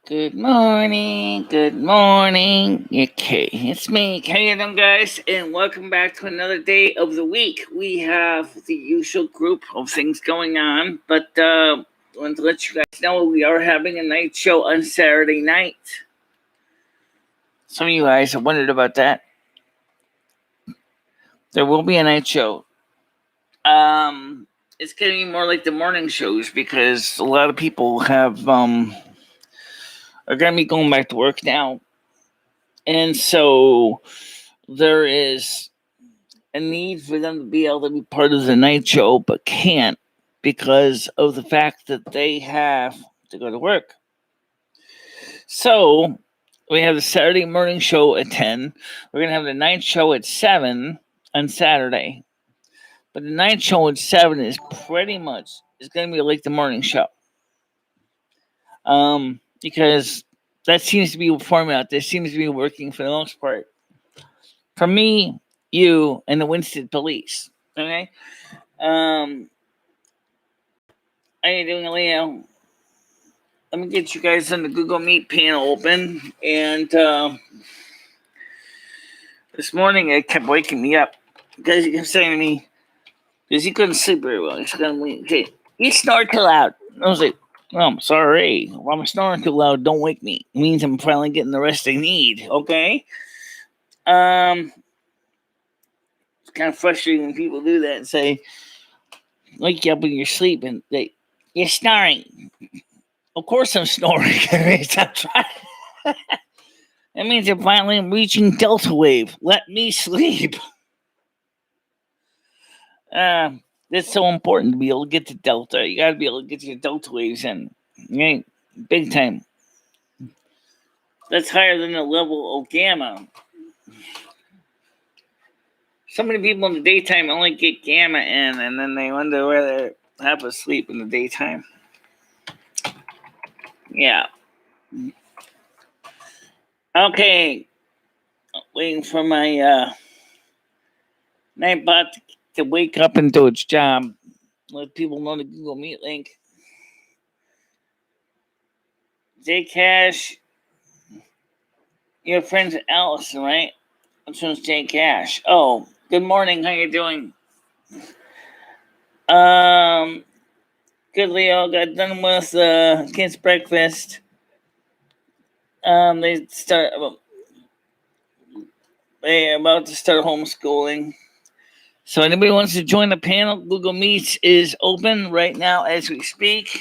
Good morning, Okay, it's me, how you doing, guys? And welcome back to another day of the week. We have the usual group of things going on, but I want to let you guys know we are having a night show on Saturday night. Some of you guys have wondered about that. There will be a night show. It's going to be more like the morning shows because a lot of people are going to be going back to work now. And so there is a need for them to be able to be part of the night show, but can't because of the fact that they have to go to work. So we have the Saturday morning show at 10. We're going to have the night show at 7 on Saturday. But the night show at 7 is pretty much, it's going to be like the morning show. Because that seems to be a format that seems to be working for the most part. For me, you, and the Winston police. Okay? How you doing, Leo? Let me get you guys on the Google Meet panel open. And this morning it kept waking me up. Because he kept saying to me, because he couldn't sleep very well. He's going to okay, you snore too loud. I was like, oh, I'm sorry. If I'm snoring too loud, don't wake me. It means I'm finally getting the rest I need. Okay? It's kind of frustrating when people do that and say, wake you up when you're sleeping. You're snoring. Of course I'm snoring. Stop trying. That means I'm finally reaching delta wave. Let me sleep. It's so important to be able to get to delta. You got to be able to get your delta waves in. Right? Big time. That's higher than the level of gamma. So many people in the daytime only get gamma in, and then they wonder whether they have to sleep in the daytime. Yeah. Okay. Waiting for my Nightbot to wake up and do its job. Let people know the Google Meet link. J Cash, your friend's Allison, right? Which one's J Cash? Oh, good morning. How you doing? Good, Leo. Got done with kids' breakfast. They're about to start homeschooling. So anybody wants to join the panel, Google Meets is open right now as we speak.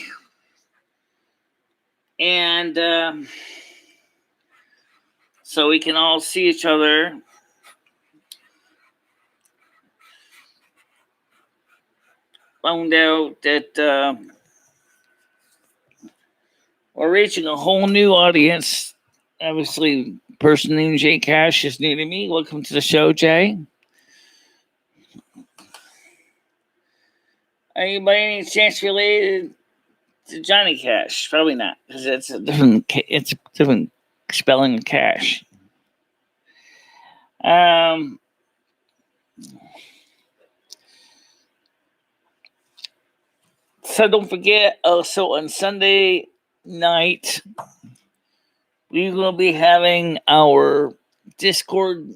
And so we can all see each other. Found out that we're reaching a whole new audience. Obviously, person named Jay Cash is new to me. Welcome to the show, Jay. Are you by any chance related to Johnny Cash? Probably not, because it's a different spelling of Cash. So don't forget, also on Sunday night, we will be having our Discord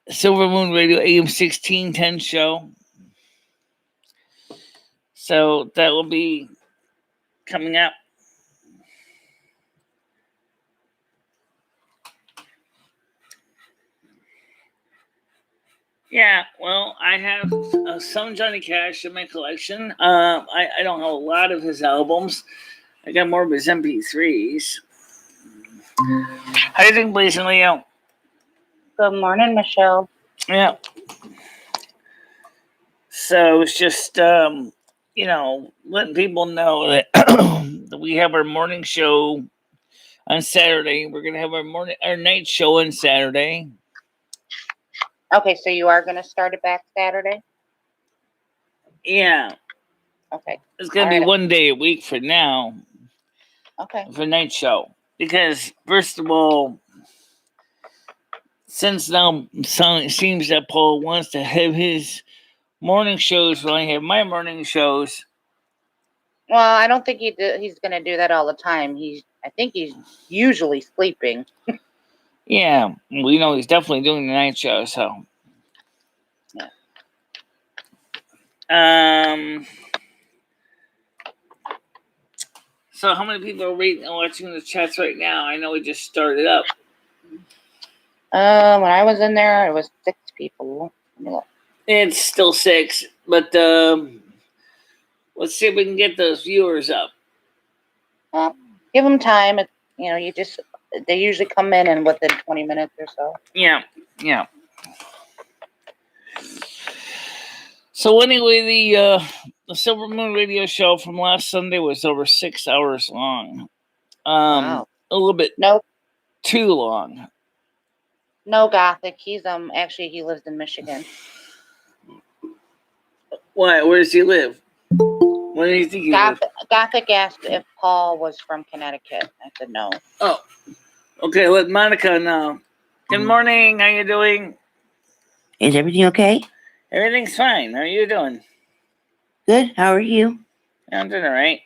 Silvermoon Radio AM 1610 show. So that will be coming up. Yeah, well, I have some Johnny Cash in my collection. I don't have a lot of his albums. I got more of his MP3s. How do you think, Blaze and Leo? Good morning, Michelle. Yeah. So it's just, letting people know that, that we have our morning show on Saturday. We're going to have our night show on Saturday. Okay, so you are going to start it back Saturday? Yeah. Okay. It's going to be one day a week for now. Okay. For night show. Because, first of all, since now it seems that Paul wants to have his morning shows when I have my morning shows. Well, I don't think he's going to do that all the time. I think he's usually sleeping. Yeah, we know he's definitely doing the night show. So, Yeah. So how many people are reading and watching the chats right now? I know we just started up. When I was in there, it was 6 people. It's still 6, but let's see if we can get those viewers up. Well, give them time. They usually come in within 20 minutes or so. Yeah. So anyway, the Silvermoon radio show from last Sunday was over 6 hours long. Wow. A little bit too long. No, Gothic. He's actually he lives in Michigan. Why? Where does he live? Where do you think he lives? Gothic asked if Paul was from Connecticut. I said no. Oh, okay. Let Monica know. Good morning. How you doing? Is everything okay? Everything's fine. How are you doing? Good. How are you? I'm doing all right.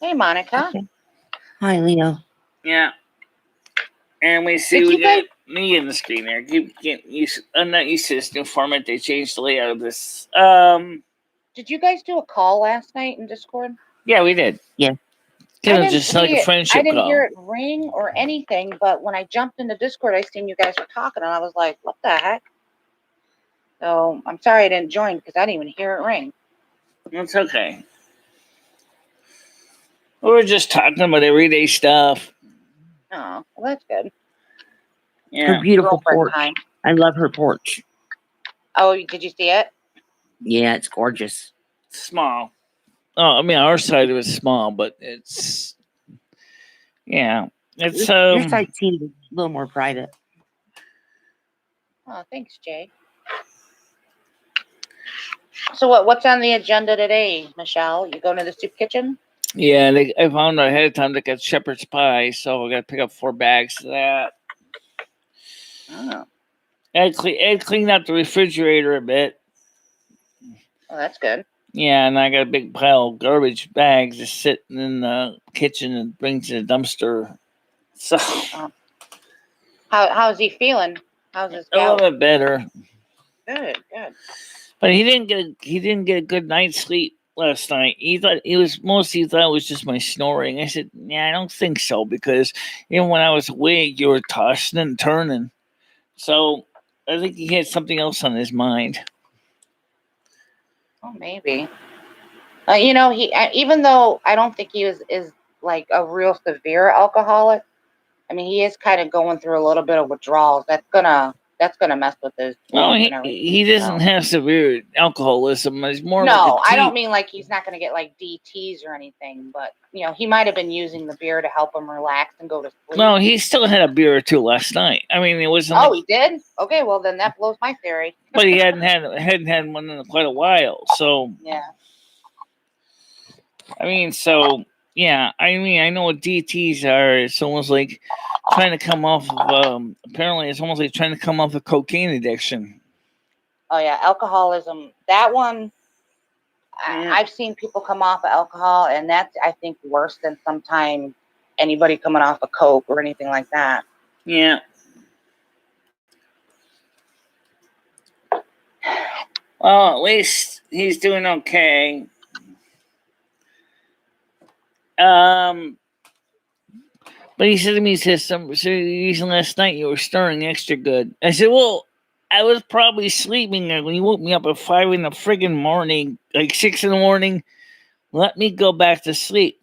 Hey, Monica. Okay. Hi, Leo. Yeah. And we see we got me in the screen there. Keep getting used. I'm not used to this new format. They changed the layout of this. Did you guys do a call last night in Discord? Yeah, we did. Yeah. Kind of just like a friendship call. I didn't hear it ring or anything, but when I jumped into Discord, I seen you guys were talking, and I was like, what the heck? So I'm sorry I didn't join because I didn't even hear it ring. It's okay. We were just talking about everyday stuff. Oh, well, that's good. Yeah. Her beautiful porch. I love her porch. Oh, did you see it? Yeah, it's gorgeous. Small. Oh, I mean, our side of it's small, but it's your side seems a little more private. Oh, thanks, Jay. So what's on the agenda today, Michelle? You going to the soup kitchen? Yeah, I found ahead of time they got shepherd's pie, so I got to pick up 4 bags of that. Oh. I cleaned out the refrigerator a bit. Oh, that's good. Yeah, and I got a big pile of garbage bags just sitting in the kitchen and brings to the dumpster. So, how's he feeling? How's his a little bit better. Good. But he didn't get a good night's sleep last night. He thought it was just my snoring. I said, yeah, I don't think so, because even when I was awake, you were tossing and turning. So I think he had something else on his mind. Oh, maybe. He even though I don't think he is like a real severe alcoholic. I mean, he is kind of going through a little bit of withdrawals. That's gonna mess with his. No, he doesn't have severe alcoholism. It's more. No, I don't mean like he's not gonna get like DTs or anything, but he might have been using the beer to help him relax and go to sleep. No, he still had a beer or two last night. I mean, it wasn't. Oh, he did? Okay, well then that blows my theory. But he hadn't had one in quite a while. So yeah. I mean, I know what DTs are. It's almost like trying to come off of. Apparently, it's almost like trying to come off of cocaine addiction. Oh yeah, alcoholism. That one, I've seen people come off of alcohol, and that's, I think, worse than sometimes anybody coming off of coke or anything like that. Yeah. Well, at least he's doing okay. But he said to me, some reason last night you were stirring extra good. I said, well, I was probably sleeping when you woke me up at 5 in the friggin' morning, like 6 in the morning. Let me go back to sleep.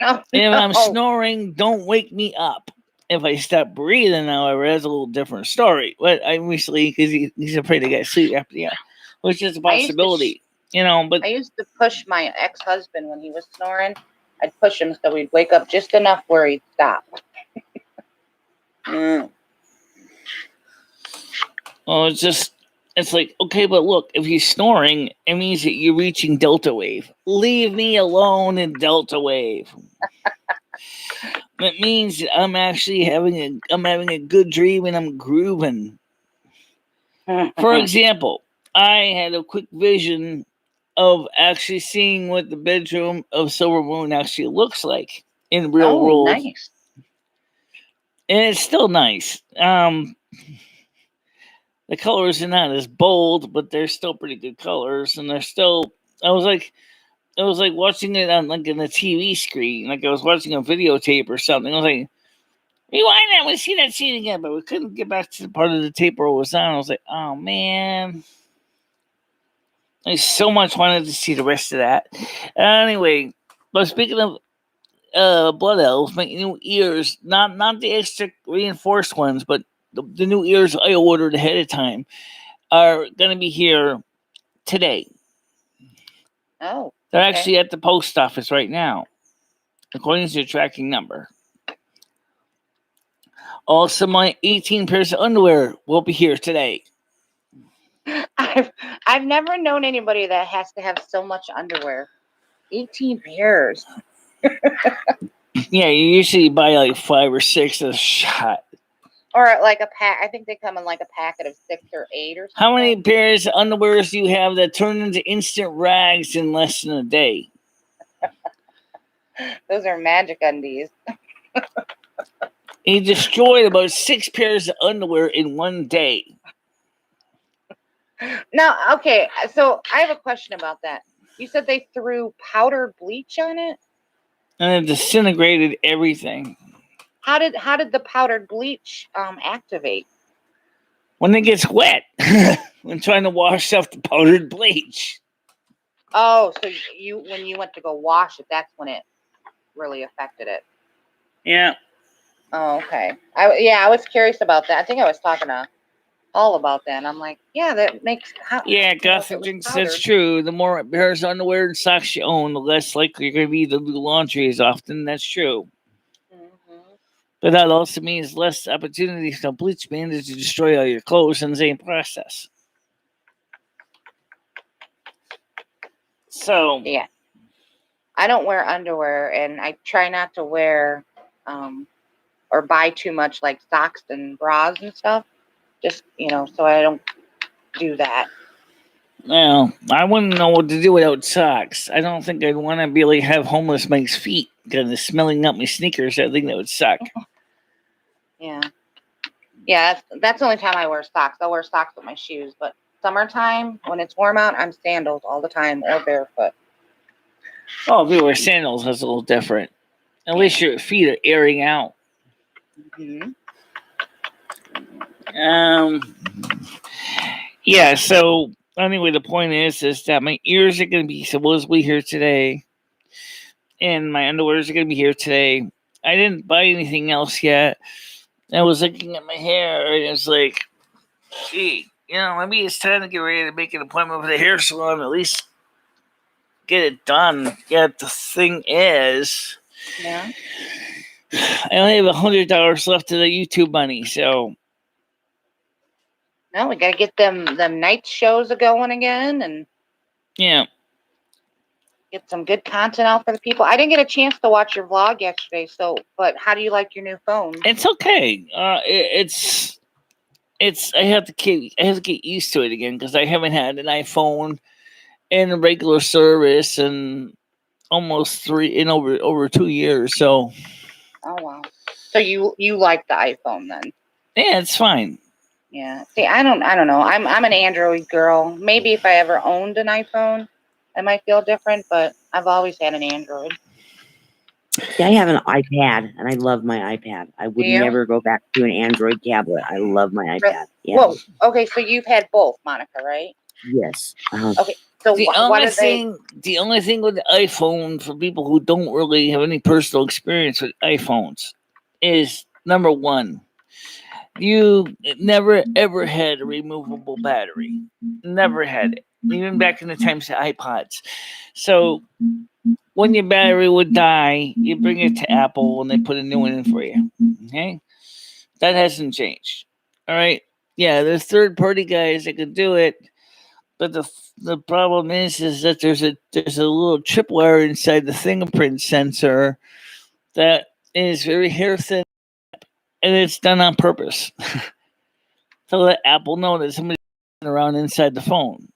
Oh, if I'm snoring, don't wake me up. If I stop breathing, however, that's a little different story. But I recently, because he's afraid to get sleep after which is a possibility, But I used to push my ex-husband when he was snoring. I'd push him so he'd wake up just enough where he'd stop. Well, it's like, okay, but look, if he's snoring, it means that you're reaching delta wave. Leave me alone in delta wave. It means that I'm actually having a good dream and I'm grooving. For example, I had a quick vision of actually seeing what the bedroom of Silvermoon actually looks like in real world. Nice. and it's still nice. The colors are not as bold, but they're still pretty good colors, and they're still. I was like watching it on like in a TV screen, like I was watching a videotape or something. I was like, rewind that, we see that scene again, but we couldn't get back to the part of the tape where it was on. I was like, oh man, I so much wanted to see the rest of that. Anyway, but speaking of blood elves, my new ears, not the extra reinforced ones, but the new ears I ordered ahead of time are going to be here today. Oh, they're okay. actually at the post office right now, according to the tracking number. Also, my 18 pairs of underwear will be here today. I've never known anybody that has to have so much underwear. 18 pairs. Yeah, you usually buy like 5 or 6 a shot. Or like a pack. I think they come in like a packet of 6 or 8 or something. How many pairs of underwear do you have that turn into instant rags in less than a day? Those are magic undies. He destroyed about 6 pairs of underwear in one day. Now, okay, so I have a question about that. You said they threw powdered bleach on it? And it disintegrated everything. How did the powdered bleach activate? When it gets wet, when trying to wash off the powdered bleach. Oh, so when you went to go wash it, that's when it really affected it. Yeah. Oh, okay. I was curious about that. I think I was talking to Paul about that. And I'm like, yeah, that makes. Yeah, Gotham thinks that's true. The more pairs of underwear and socks you own, the less likely you're going to be to do laundry as often. That's true. Mm-hmm. But that also means less opportunity for bleach bandits to destroy all your clothes in the same process. So yeah, I don't wear underwear, and I try not to wear or buy too much like socks and bras and stuff. Just so I don't do that. Well, I wouldn't know what to do without socks. I don't think I'd want to really have homeless Mike's feet kind of smelling up my sneakers. I think that would suck. Yeah, that's the only time I wear socks. I'll wear socks with my shoes, but summertime, when it's warm out, I'm sandals all the time or barefoot. Oh, if you wear sandals, that's a little different. At least your feet are airing out. Mm-hmm. Yeah, so anyway, the point is that my ears are going to be supposedly here today, and my underwears are going to be here today. I didn't buy anything else yet. I was looking at my hair, and it's like, gee, maybe it's time to get ready to make an appointment with the hair salon, at least get it done. Yet the thing is, yeah, I only have $100 left of the YouTube money, so. No, we gotta get them night shows going again, and yeah, get some good content out for the people. I didn't get a chance to watch your vlog yesterday, but how do you like your new phone? It's okay. It's I have to get used to it again because I haven't had an iPhone in a regular service in almost over 2 years. So. Oh wow! So you like the iPhone then? Yeah, it's fine. Yeah. See, I don't know. I'm an Android girl. Maybe if I ever owned an iPhone, I might feel different, but I've always had an Android. Yeah, I have an iPad, and I love my iPad. I would never go back to an Android tablet. I love my iPad. Yeah. Whoa. Okay, so you've had both, Monica, right? Yes. Okay. So the only thing with the iPhone for people who don't really have any personal experience with iPhones is number one, you never ever had a removable battery. Never had it. Even back in the times of iPods. So when your battery would die, you bring it to Apple and they put a new one in for you. Okay? That hasn't changed. All right. Yeah, there's third-party guys that can do it, but the problem is that there's a little tripwire inside the fingerprint sensor that is very hair thin, and it's done on purpose to let Apple know that somebody's around inside the phone.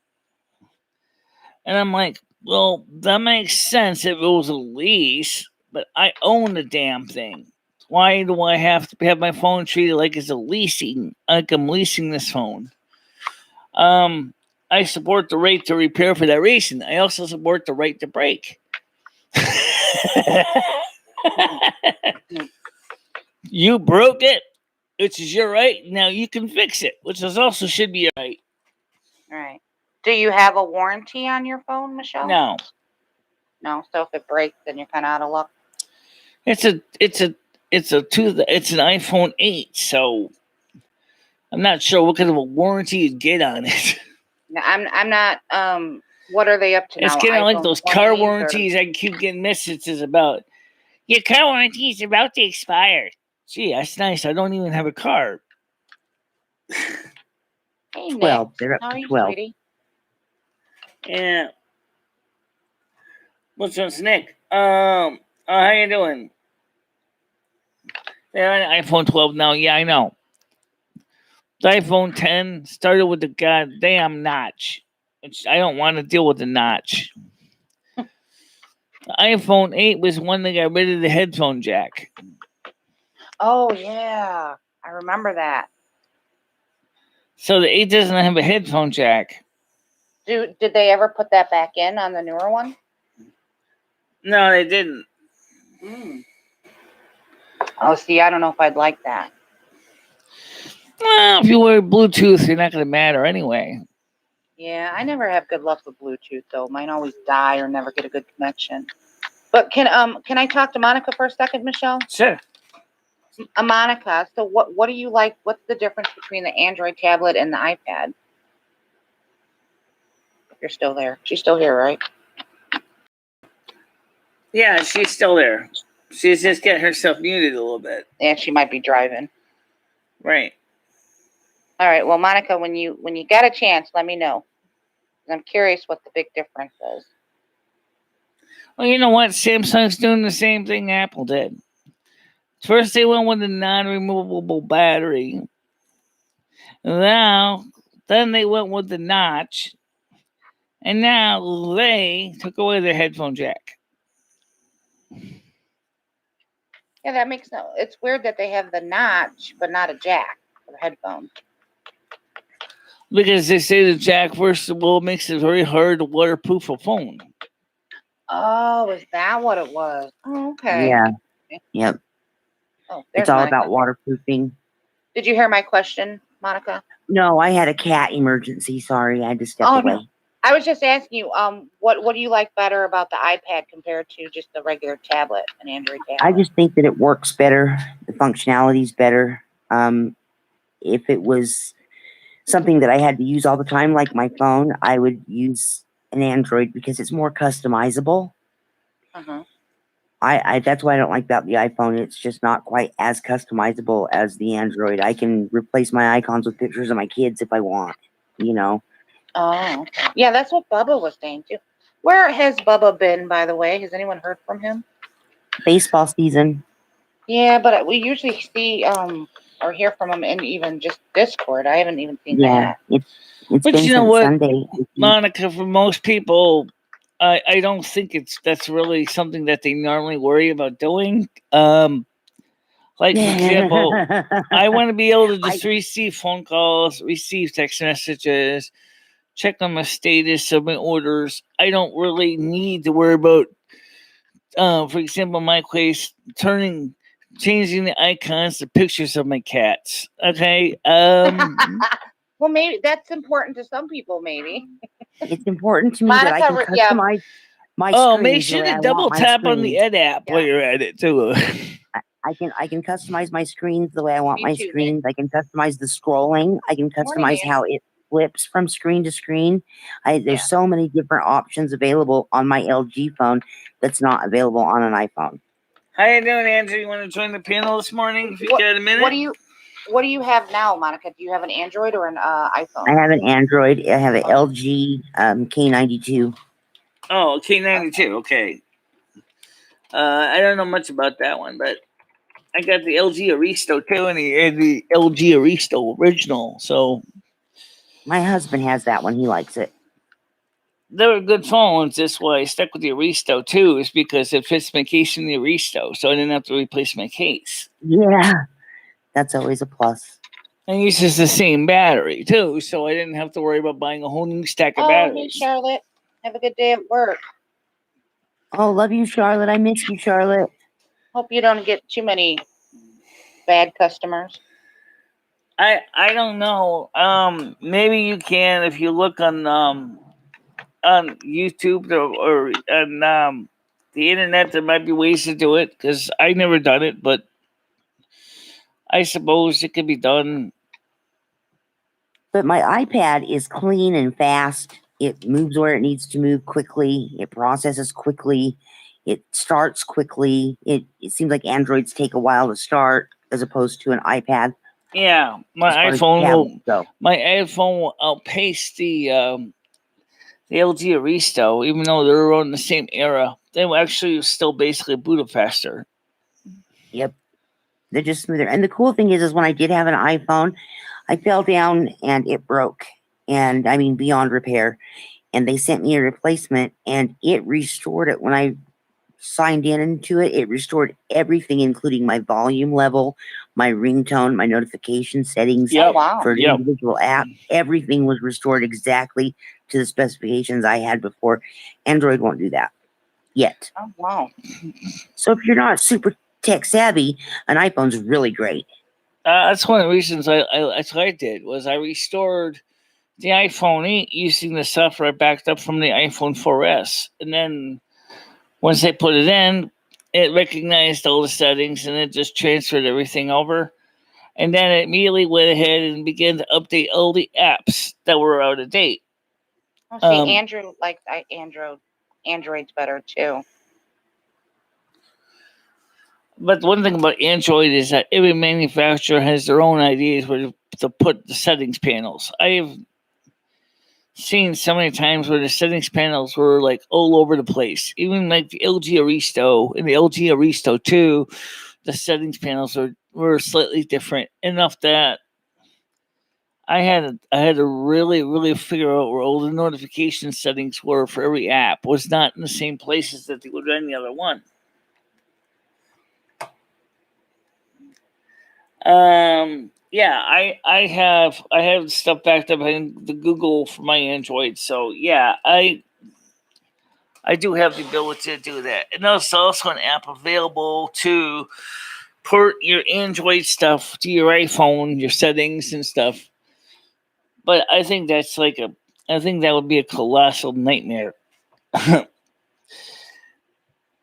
And I'm like, well, that makes sense if it was a lease, but I own the damn thing. Why do I have to have my phone treated like it's I'm leasing this phone? I support the right to repair for that reason. I also support the right to break. You broke it, which is your right. Now you can fix it, which is also should be your right. All right. Do you have a warranty on your phone, Michelle? No. No. So if it breaks, then you're kind of out of luck. It's an iPhone 8, so I'm not sure what kind of a warranty you'd get on it. No, I'm not. What are they up to now? It's kind of like those car 20s or- warranties I keep getting messages about. Your car warranty is about to expire. Gee, that's nice. I don't even have a car. Hey, Nick. 12. They're up How are to you, 12. sweetie? Yeah. What's up, Nick? How you doing? They're on iPhone 12 now. Yeah, I know. The iPhone 10 started with the goddamn notch. I don't want to deal with the notch. The iPhone 8 was one that got rid of the headphone jack. Oh yeah, I remember that. So the 8 doesn't have a headphone jack. Did they ever put that back in on the newer one? No, they didn't. Oh, see, I don't know if I'd like that. Well, if you wear Bluetooth, you're not going to matter anyway. Yeah, I never have good luck with Bluetooth though. Mine always die or never get a good connection. But can I talk to Monica for a second, Michelle? Sure. Monica, so what do you like? What's the difference between the Android tablet and the iPad? If you're still there. She's still here, right? Yeah, she's still there. She's just getting herself muted a little bit. Yeah, she might be driving. Right. All right. Well, Monica, when you got a chance, let me know. I'm curious what the big difference is. Well, you know what? Samsung's doing the same thing Apple did. First, they went with a non-removable battery. Then they went with the notch. And now they took away their headphone jack. Yeah, that makes no. It's weird that they have the notch, but not a jack for headphones. Because they say the jack, first of all, makes it very hard to waterproof a phone. Oh, is that what it was? Oh, okay. Yeah. Yep. Oh, It's all about waterproofing. Did you hear my question, Monica? No, I had a cat emergency. Sorry, I had to step away. No. I was just asking you, what do you like better about the iPad compared to just the regular tablet, an Android tablet? I just think that it works better. The functionality's better. If it was something that I had to use all the time, like my phone, I would use an Android because it's more customizable. That's why I don't like about the iPhone. It's just not quite as customizable as the Android. I can replace my icons with pictures of my kids if I want, you know. Oh, okay. Yeah, that's what Bubba was saying too. Where has Bubba been, by the way? Has anyone heard from him? Baseball season. Yeah, but we usually see or hear from him in even just Discord. I haven't even seen that. It's But been you know since what, Sunday. Monica, for most people, I don't think that's really something that they normally worry about doing. Like, for example, I want to be able to just receive phone calls, receive text messages, check on my status of my orders. I don't really need to worry about, for example, my case, changing the icons to pictures of my cats. Okay. Well, maybe that's important to some people. Maybe it's important to me that I can customize my screen. Oh, make sure to double tap on the Ed app while you're at it too. I can customize my screens the way I want my screens. I can customize the scrolling. I can customize how it flips from screen to screen. There's so many different options available on my LG phone that's not available on an iPhone. How you doing, Andrew? You want to join the panel this morning? If you got a minute. What do you have now, Monica? Do you have an Android or an iPhone? I have an Android. I have an LG K92. Oh, K92. Okay. I don't know much about that one, but I got the LG Aristo too, and the LG Aristo original. So my husband has that one. He likes it. they were good phones. That's why I stuck with the Aristo too, is because it fits my case in the Aristo, so I didn't have to replace my case. Yeah, that's always a plus. And it uses the same battery too, so I didn't have to worry about buying a whole new stack of Oh, hey, batteries. Charlotte. Have a good day at work. Oh, love you, Charlotte. I miss you, Charlotte. Hope you don't get too many bad customers. I don't know. Maybe you can if you look on YouTube or on the internet. There might be ways to do it because I never done it, but I suppose it could be done. But my iPad is clean and fast. It moves where it needs to move quickly. It processes quickly. It starts quickly. It seems like Androids take a while to start as opposed to an iPad. Yeah, my iPhone will outpace the LG Aristo, even though they're around the same era. They will actually still basically boot up faster. Yep, they're just smoother. And the cool thing is when I did have an iPhone, I fell down and it broke, and I mean beyond repair. And they sent me a replacement, and it restored it when I signed into it. It restored everything, including my volume level, my ringtone, my notification settings for an individual app. Everything was restored exactly to the specifications I had before. Android won't do that yet. Oh, wow. So if you're not super tech savvy, an iPhone's really great. That's one of the reasons that's what I did was I restored the iPhone 8 using the software I backed up from the iPhone 4S. And then once I put it in, it recognized all the settings and it just transferred everything over. And then it immediately went ahead and began to update all the apps that were out of date. Oh, see, Android's better too. But one thing about Android is that every manufacturer has their own ideas where to put the settings panels. I've seen so many times where the settings panels were like all over the place. Even like the LG Aristo and the LG Aristo 2, the settings panels were slightly different. Enough that I had to really figure out where all the notification settings were for every app. Was not in the same places that they would any other one. Yeah, I have stuff backed up in the Google for my Android, so yeah, I do have the ability to do that. And there's also an app available to port your Android stuff to your iPhone, your settings and stuff. But I think that's I think that would be a colossal nightmare.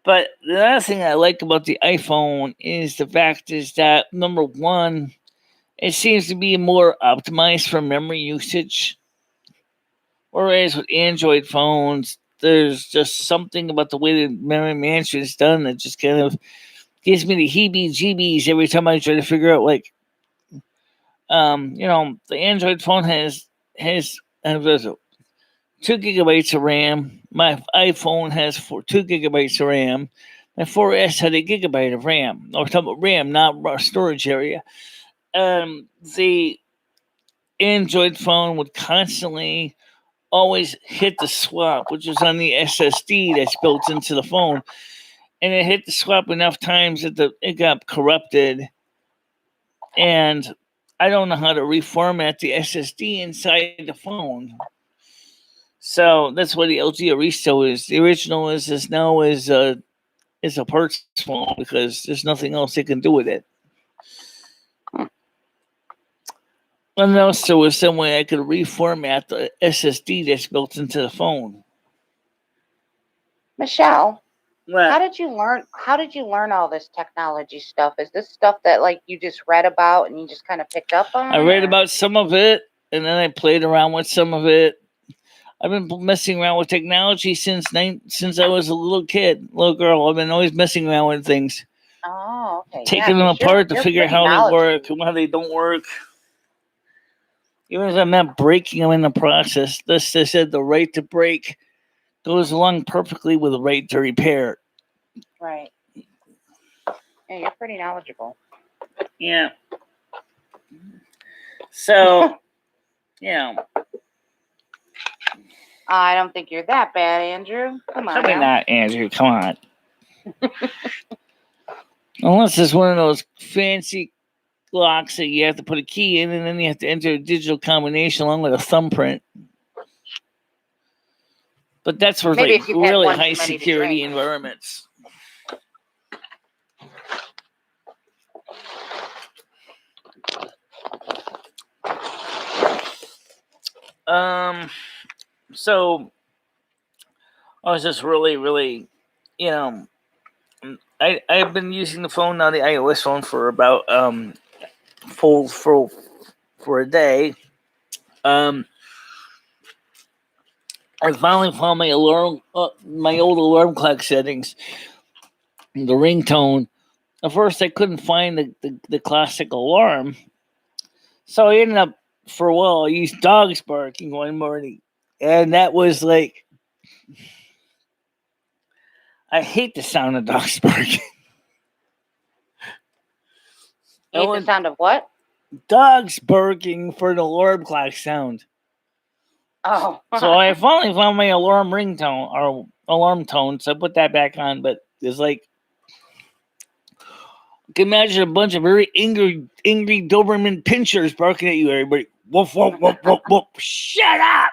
But the other thing I like about the iPhone is the fact is that number one, it seems to be more optimized for memory usage. Whereas with Android phones, there's just something about the way the memory management is done that just kind of gives me the heebie-jeebies every time I try to figure out the Android phone has 2 gigabytes of RAM. My iPhone has 2 gigabytes of RAM. My 4S had a gigabyte of RAM. We're talking about RAM, not storage area. The Android phone would constantly always hit the swap, which is on the SSD that's built into the phone. And it hit the swap enough times that it got corrupted. And I don't know how to reformat the SSD inside the phone. So that's what the LG Aristo is. The original is now is a parts phone because there's nothing else they can do with it. Unless there was some way I could reformat the SSD that's built into the phone. Michelle, what? How did you learn all this technology stuff? Is this stuff that like you just read about and you just kind of picked up on? I read about some of it and then I played around with some of it. I've been messing around with technology since I was a little girl. I've been always messing around with things. Oh, okay. Taking them apart to figure out how they work and how they don't work. Even if I'm not breaking them in the process, they said the right to break goes along perfectly with the right to repair. Right. Yeah, you're pretty knowledgeable. Yeah. So, yeah. I don't think you're that bad, Andrew. Come on. Probably now. not, Andrew. Come on. Unless it's one of those fancy locks that you have to put a key in, and then you have to enter a digital combination along with a thumbprint. But that's for Maybe like if you've had really one too high many to security drink. environments. So I was just really, I've been using the phone now, the iOS phone, for about for a day. I finally found my alarm, my old alarm clock settings, the ringtone. At first, I couldn't find the classic alarm, so I ended up, for a while, I used dogs barking one morning, and that was like, I hate the sound of dogs barking. You hate the sound of what? Dogs barking for an alarm clock sound. Oh. So I finally found my alarm ringtone or alarm tone, so I put that back on. But it's like, you can imagine a bunch of very angry Doberman pinchers barking at you. Everybody, woof woof woof woof woof. Shut up!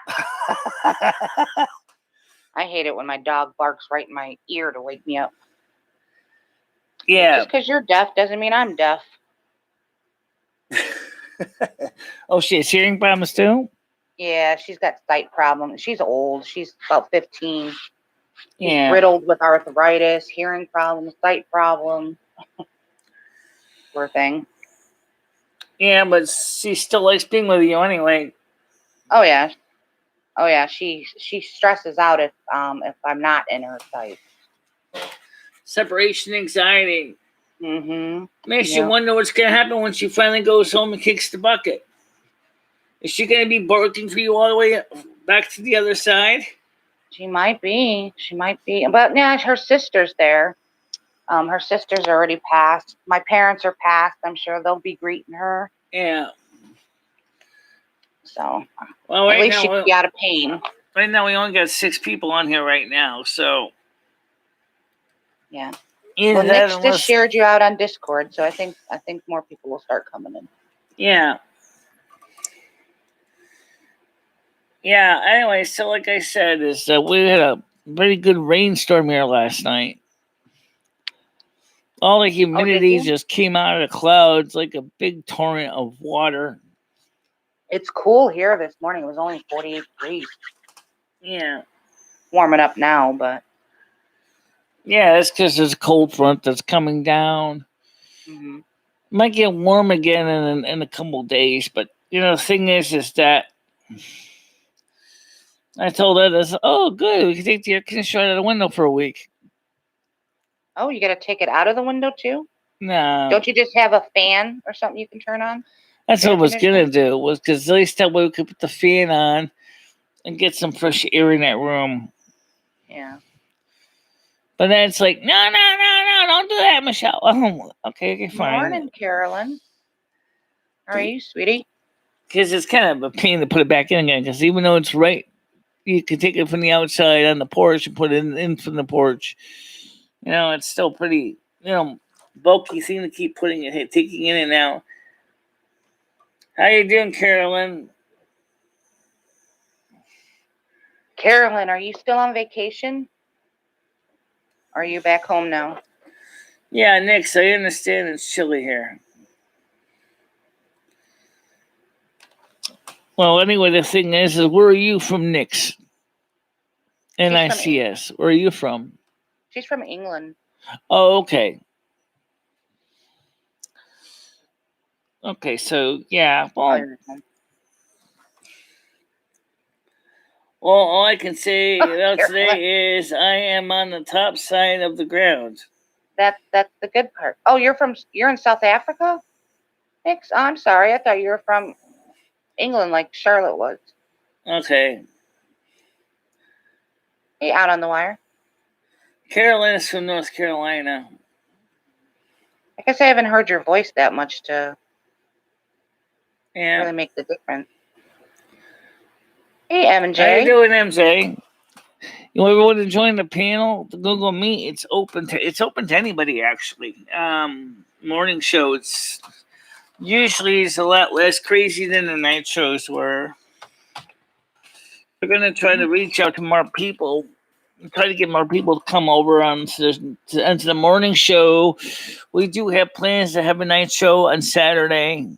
I hate it when my dog barks right in my ear to wake me up. Yeah. Just because you're deaf doesn't mean I'm deaf. Oh, she has hearing problems too? Yeah, she's got sight problems. She's old. She's about 15. She's Yeah. riddled with arthritis, hearing problems, sight problems. Poor thing. Yeah, but she still likes being with you anyway. Oh yeah. Oh yeah. She stresses out if I'm not in her sight. Separation anxiety. Mm-hmm. Makes you wonder what's gonna happen when she finally goes home and kicks the bucket. Is she gonna be barking for you all the way back to the other side? She might be. She might be. But yeah, her sister's there. Her sister's already passed. My parents are passed. I'm sure they'll be greeting her. Yeah. So Well, at least she'd be out of pain. Right now, we only got 6 people on here right now, so yeah. Well, Nick's just shared you out on Discord, so I think more people will start coming in. Yeah. Yeah. Anyway, so like I said, we had a very good rainstorm here last night. All the humidity just came out of the clouds like a big torrent of water. It's cool here this morning. It was only 48 degrees. Yeah. Warming up now, but. Yeah, that's because there's a cold front that's coming down. Mm-hmm. Might get warm again in a couple of days, but the thing is that I told others, oh, good, we can take the air conditioner out of the window for a week. Oh, you got to take it out of the window too? No. Don't you just have a fan or something you can turn on? That's what I was gonna do. Was because at least that way we could put the fan on and get some fresh air in that room. Yeah. But then it's like, no, don't do that, Michelle. Oh, okay, fine. Morning, Carolyn. How are you, sweetie? Because it's kind of a pain to put it back in again. Because even though it's right, you can take it from the outside on the porch and put it in from the porch. It's still pretty, bulky thing to keep taking in and out. How you doing, Carolyn? Carolyn, are you still on vacation? Or are you back home now? Yeah, Nix, I understand it's chilly here. Well, anyway, the thing is where are you from, Nix? NICS. Where are you from? She's from England. Oh, okay. Okay, so yeah, well, all I can say about today is I am on the top side of the ground. That's the good part. Oh, you're in South Africa? Nix? Oh, I'm sorry. I thought you were from England like Charlotte was. Okay. Hey, out on the wire. Carolyn is from North Carolina. I guess I haven't heard your voice that much to really make the difference. Hey, How you MJ. doing, MJ? You ever want to join the panel, the Google Meet? It's open to anybody actually. Morning show. It's usually a lot less crazy than the night shows were. We're gonna try to reach out to more people. Try to get more people to come over onto the morning show. We do have plans to have a night show on Saturday.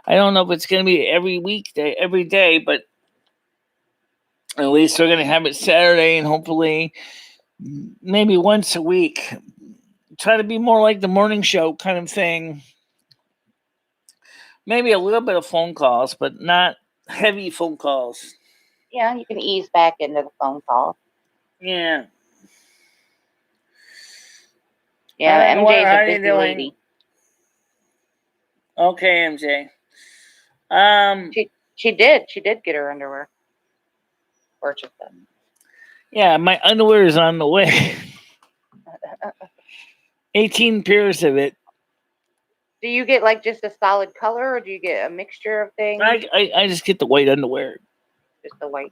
I don't know if it's going to be every day, but at least we're going to have it Saturday and hopefully maybe once a week. Try to be more like the morning show kind of thing. Maybe a little bit of phone calls, but not heavy phone calls. Yeah, you can ease back into the phone call. Yeah. Yeah, MJ's how a are you busy doing? lady. Okay, MJ. She did get her underwear purchased them. Yeah, my underwear is on the way. 18 pairs of it. Do you get like just a solid color, or do you get a mixture of things? I just get the white underwear. Just the white.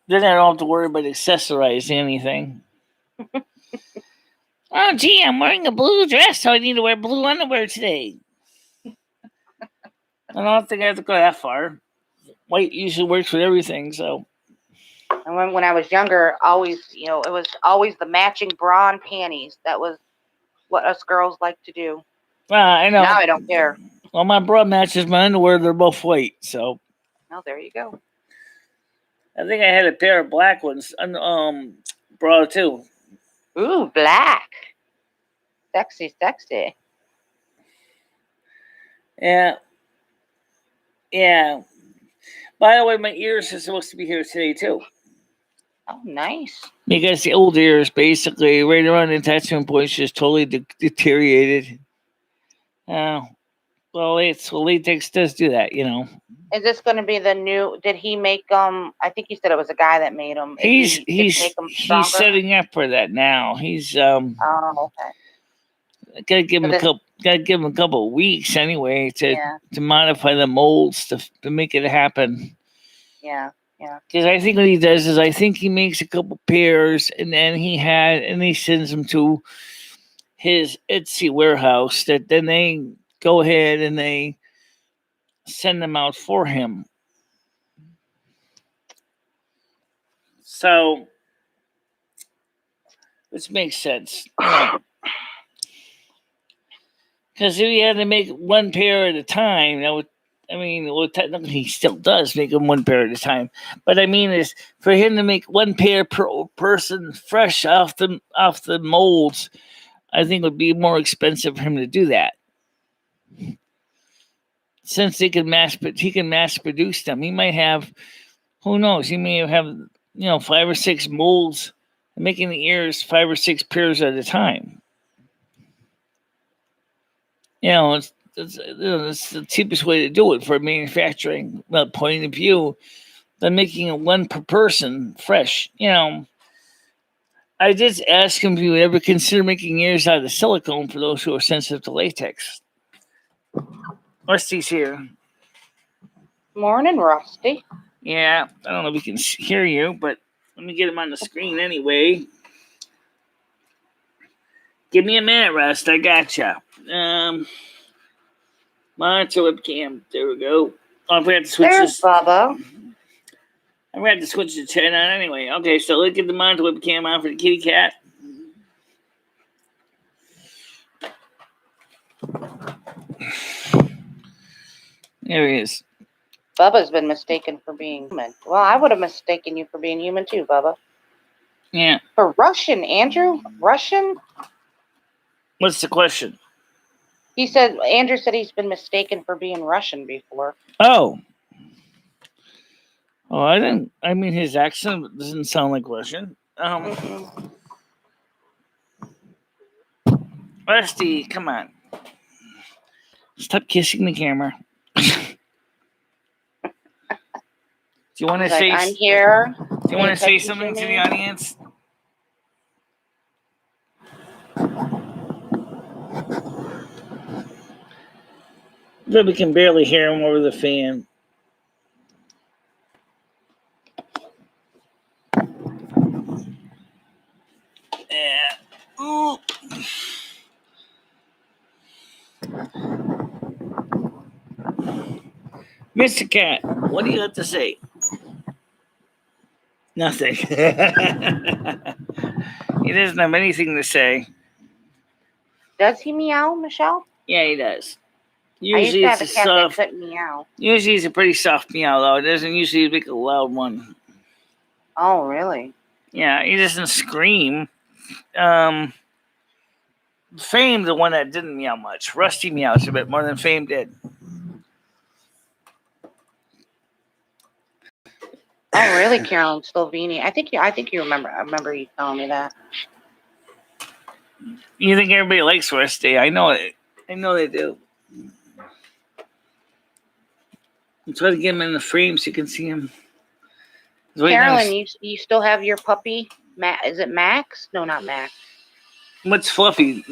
Then I don't have to worry about accessorizing anything. Oh, gee, I'm wearing a blue dress, so I need to wear blue underwear today. I don't think I have to go that far. White usually works with everything, so. And when I was younger, always, it was always the matching bra and panties. That was what us girls like to do. I know. Now I don't care. Well, my bra matches my underwear. They're both white, so. Oh, there you go. I think I had a pair of black ones, bra too. Ooh, black. Sexy, sexy. Yeah. Yeah. By the way, my ears are supposed to be here today too. Oh, nice. Because the old ears, basically, right around the attachment points, just totally deteriorated. Well, latex does do that, Is this going to be the new? Did he make them? I think he said it was a guy that made them. He's make them stronger? He's setting up for that now. He's Oh, okay. Gotta give him a couple of weeks anyway to modify the molds to make it happen. Yeah, yeah. Because I think what he does is I think he makes a couple pairs and then he sends them to his Etsy warehouse that then they go ahead and they send them out for him. So this makes sense. Because if he had to make one pair at a time, technically he still does make them one pair at a time. But I mean, is for him to make one pair per person fresh off the molds, I think it would be more expensive for him to do that. Since he can mass produce them, he might have, who knows? He may have 5 or 6 molds, making the ears 5 or 6 pairs at a time. It's the cheapest way to do it for a manufacturing point of view than making it one per person fresh. I did ask him if he would ever consider making ears out of silicone for those who are sensitive to latex. Rusty's here. Morning, Rusty. Yeah, I don't know if we can hear you, but let me get him on the screen anyway. Give me a minute, Rust. I gotcha. Monitor webcam. There we go. Oh, I forgot to switch There's this. Bubba. I forgot to switch the chat on anyway. Okay, so let's get the monitor webcam on for the kitty cat. There he is. Bubba's been mistaken for being human. Well, I would have mistaken you for being human too, Bubba. Yeah. For Russian, Andrew? Russian? What's the question? He said, Andrew said he's been mistaken for being Russian before. Oh, his accent doesn't sound like Russian. Rusty, come on. Stop kissing the camera. Do you want to say? I'm here. Do you want to say something to the audience? But we can barely hear him over the fan. Mr. Cat, what do you have to say? Nothing. He doesn't have anything to say. Does he meow, Michelle? Yeah, he does. I used Usually to it's have a a cat that soft. couldn't meow. Usually it's a pretty soft meow, though. It doesn't usually make a loud one. Oh, really? Yeah, he doesn't scream. Fame, the one that didn't meow much. Rusty meows a bit more than Fame did. Oh, really, Carolyn Sloveni? I think you remember. I remember you telling me that. You think everybody likes Rusty? I know it. I know they do. I'm trying to get him in the frame so you can see him. Carolyn, you still have your puppy? Is it Max? No, not Max. What's Fluffy?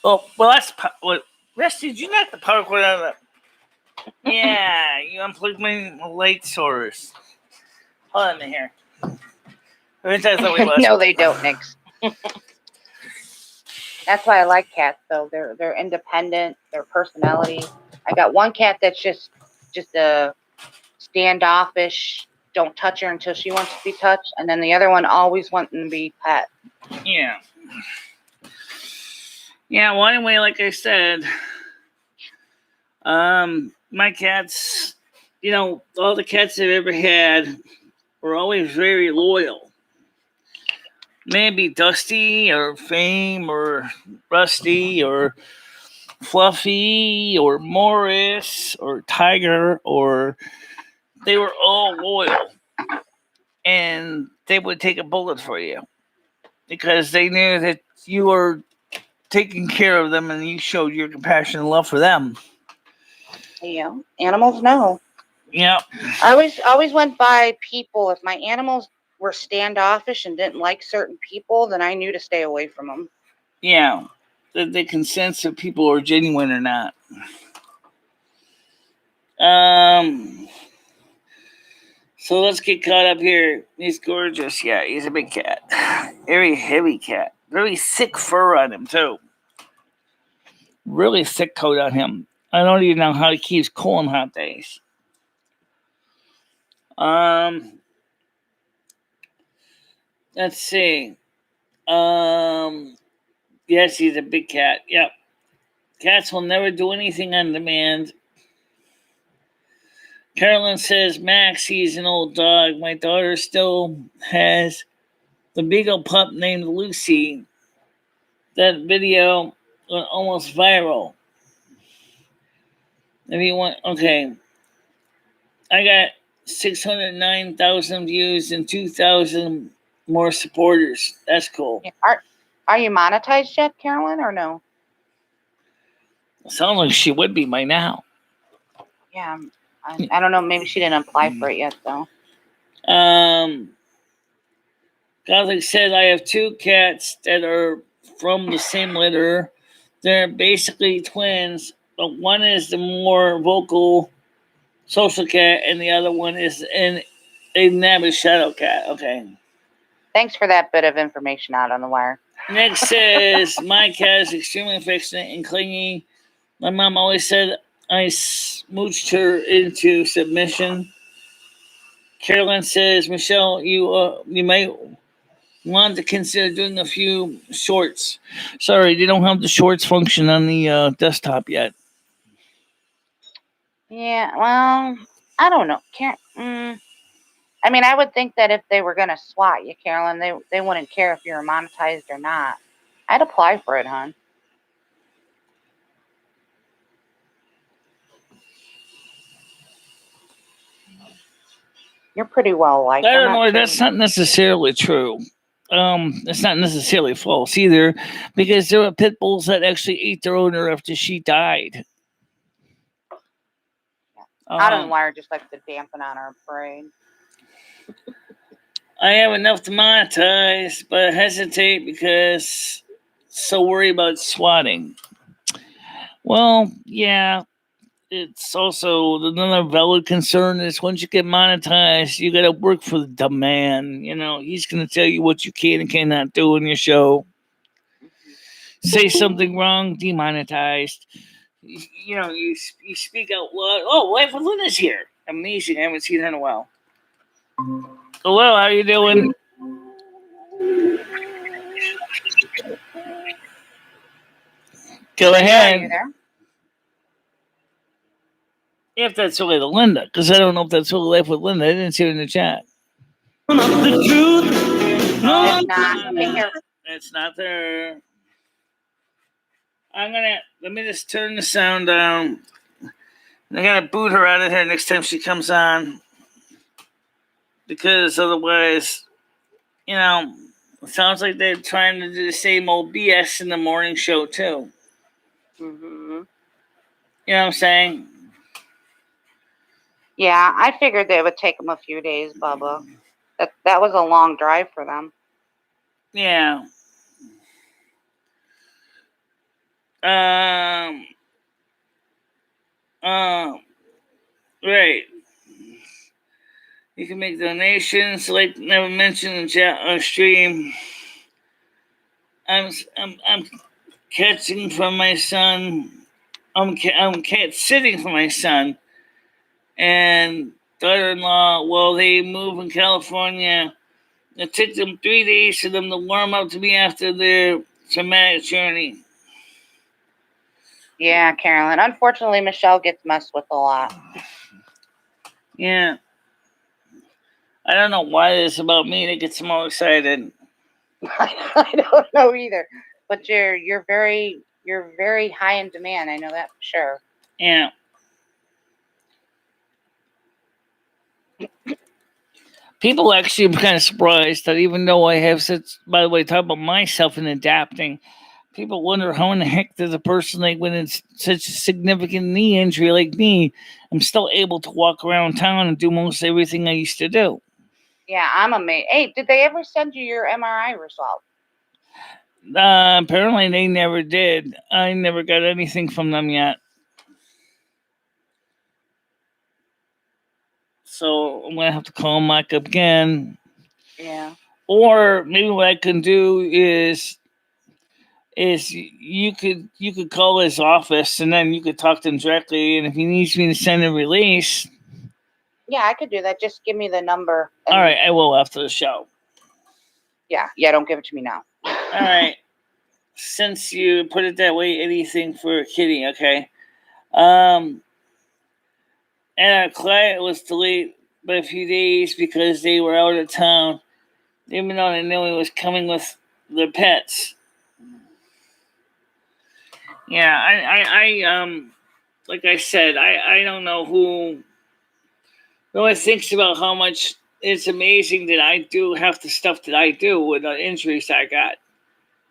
Oh, well, that's what. Rusty, did you knock the power cord out of that? Yeah, you unplugged my light source. Hold on a minute here. No, they don't, Nix. That's why I like cats, though. They're independent. Their personality. I got one cat that's just a standoffish. Don't touch her until she wants to be touched, and then the other one always wanting to be pet. Yeah. Yeah. Well, anyway, like I said, my cats, all the cats I've ever had were always very loyal. Maybe Dusty or Fame or Rusty or Fluffy or Morris or Tiger, or they were all loyal, and they would take a bullet for you because they knew that you were taking care of them and you showed your compassion and love for them. Yeah, animals know. Yeah. I always went by people. If my animals were standoffish and didn't like certain people, then I knew to stay away from them. Yeah. That they can sense if people are genuine or not. So let's get caught up here. He's gorgeous. Yeah, he's a big cat. Very heavy cat. Very thick fur on him, too. Really thick coat on him. I don't even know how he keeps cool on hot days. Let's see. Yes, he's a big cat. Yep. Cats will never do anything on demand. Carolyn says, Max, he's an old dog. My daughter still has the beagle pup named Lucy. That video went almost viral. If you want, okay. I got 609,000 views and 2,000 more supporters. That's cool. Are you monetized yet, Carolyn, or no? Sounds like she would be by now. Yeah, I don't know. Maybe she didn't apply for it yet, though. Catholic said, I have two cats that are from the same litter. They're basically twins, but one is the more vocal social cat, and the other one is a nabby shadow cat. Okay. Thanks for that bit of information out on the wire. Next says, my cat is extremely affectionate and clingy. My mom always said I smooched her into submission. Carolyn says, Michelle, you might want to consider doing a few shorts. Sorry, they don't have the shorts function on the desktop yet. Yeah, well, I don't know. I mean, I would think that if they were going to swat you, Carolyn, they wouldn't care if you were monetized or not. I'd apply for it, hon. You're pretty well liked. I don't know. That's not necessarily true. It's not necessarily false either, because there were pit bulls that actually ate their owner after she died. Out on wire just like to dampen on our parade. I have enough to monetize, but I hesitate because so worried about swatting. Well, yeah. It's also another valid concern is once you get monetized, you got to work for the man. He's going to tell you what you can and cannot do in your show. Say something wrong, demonetized. You speak out loud. Oh, Wife of Lynn is here. amazing. I haven't seen her in a while. Hello, how you doing? Go ahead. Are you there? If that's really the Linda, because I don't know if that's really life with Linda. I didn't see it in the chat. The truth. No, It's not. Take care. It's not there. Let me just turn the sound down. I gotta boot her out of here next time she comes on. Because otherwise, it sounds like they're trying to do the same old BS in the morning show, too. Mm-hmm. You know what I'm saying? Yeah, I figured they would take them a few days, Bubba. That was a long drive for them. Yeah. Right. You can make donations, like never mentioned in chat or stream. I'm catching from my son. I'm cat sitting for my son and daughter-in-law. Well, they move in California. It took them 3 days for them to warm up to me after their traumatic journey. Yeah, Carolyn. Unfortunately, Michelle gets messed with a lot. Yeah. I don't know why it's about me to get so excited. I don't know either. But you're very high in demand. I know that for sure. Yeah. People actually are kind of surprised that even though I have such, by the way, talk about myself and adapting, people wonder how in the heck does a person like when it's such a significant knee injury like me, I'm still able to walk around town and do most everything I used to do. Yeah, I'm amazed. Hey, did they ever send you your MRI result? Apparently they never did. I never got anything from them yet. So I'm gonna have to call Mike up again. Yeah. Or maybe what I can do is you could call his office and then you could talk to him directly. And if he needs me to send a release, yeah, I could do that. Just give me the number. All right, I will after the show. Yeah, don't give it to me now. All right, since you put it that way, anything for Kitty, okay? And our client was delayed by a few days because they were out of town, even though they knew he was coming with their pets. Yeah, I like I said, I don't know who really thinks about how much it's amazing that I do half the stuff that I do with the injuries I got.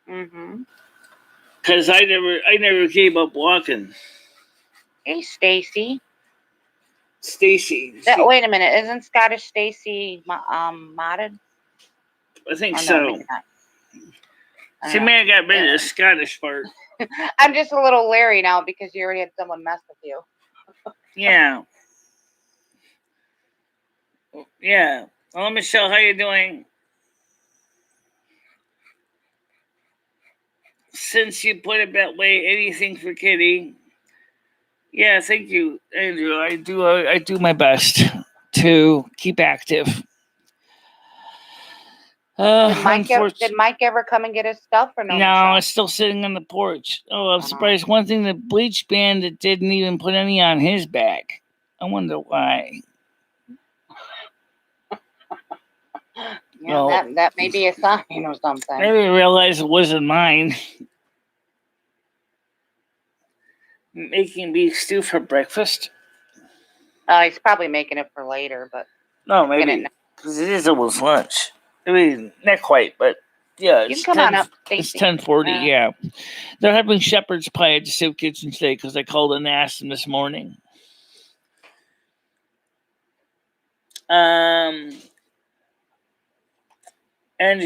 Mm-hmm. Because I never gave up walking. Hey, Stacy. Stacy. Wait a minute. Isn't Scottish Stacy modded? I think or so. No, maybe not. She may have got rid of the Scottish part. I'm just a little leery now because you already had someone mess with you. Yeah. Yeah. Hello, Michelle. How you doing? Since you put it that way, anything for Kitty. Yeah, thank you, Andrew. I do my best to keep active. Did Mike ever come and get his stuff or no? No, it's still sitting on the porch. Oh, I'm surprised. One thing, the Bleach Bandit didn't even put any on his back. I wonder why. Yeah, that may be a sign or something. Maybe I realized it wasn't mine. Making beef stew for breakfast? He's probably making it for later, but no, maybe because it is almost lunch. I mean, not quite, but yeah, it's 10:40. Yeah, they're having shepherd's pie at the soup kitchen today because I called and asked them this morning. Andrew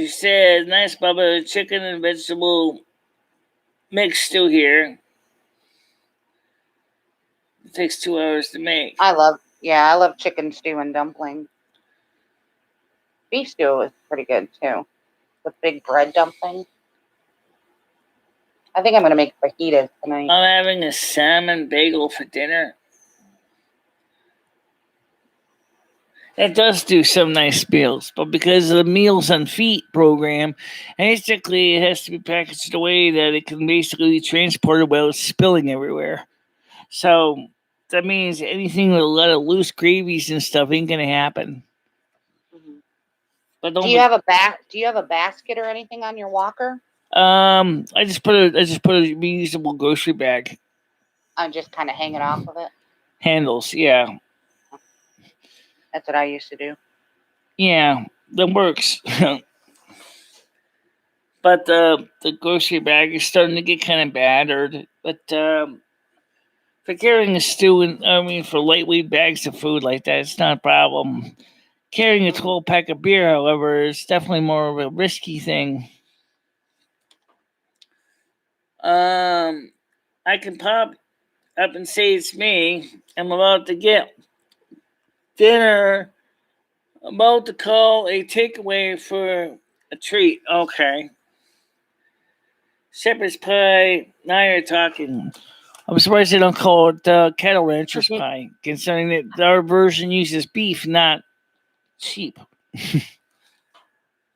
said, "Nice, Bubba. Chicken and vegetable mix stew here. It takes 2 hours to make." I love chicken stew and dumplings. Beef stew is pretty good too. With big bread dumplings. I think I'm gonna make fajitas tonight. I'm having a salmon bagel for dinner. It does do some nice meals, but because of the Meals on Feet program, basically it has to be packaged away that it can basically be transported without spilling everywhere. So that means anything with a lot of loose gravies and stuff ain't gonna happen. Mhm. But Do you have a Do you have a basket or anything on your walker? I just put a reusable grocery bag. I'm just kind of hanging off of it. Handles, yeah. That's what I used to do. Yeah, that works. But the grocery bag is starting to get kind of battered. But for carrying a stew, for lightweight bags of food like that, it's not a problem. Carrying a 12-pack of beer, however, is definitely more of a risky thing. I can pop up and say it's me. I'm about to get dinner. About to call a takeaway for a treat. Okay. Shepherd's pie. Now you're talking. I'm surprised they don't call it cattle rancher's pie, considering that our version uses beef, not sheep.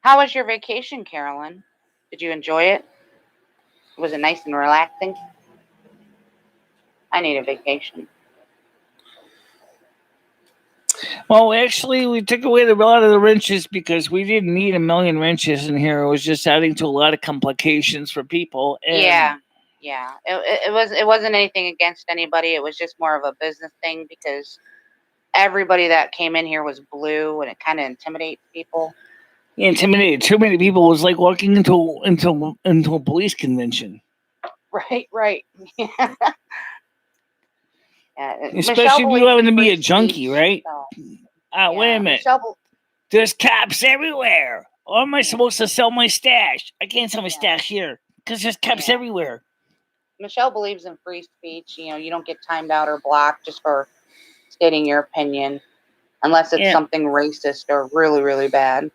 How was your vacation, Carolyn? Did you enjoy it? Was it nice and relaxing? I need a vacation. Well, actually, we took away a lot of the wrenches because we didn't need a million wrenches in here. It was just adding to a lot of complications for people. And yeah. It wasn't anything against anybody. It was just more of a business thing because everybody that came in here was blue, and it kind of intimidates people. Intimidated too many people. It was like walking into a police convention. Right. Yeah. Especially if you happen to be a junkie, right? So, wait a minute. There's cops everywhere. How am I supposed to sell my stash? I can't sell my stash here because there's cops everywhere. Michelle believes in free speech. You don't get timed out or blocked just for stating your opinion, unless it's something racist or really, really bad.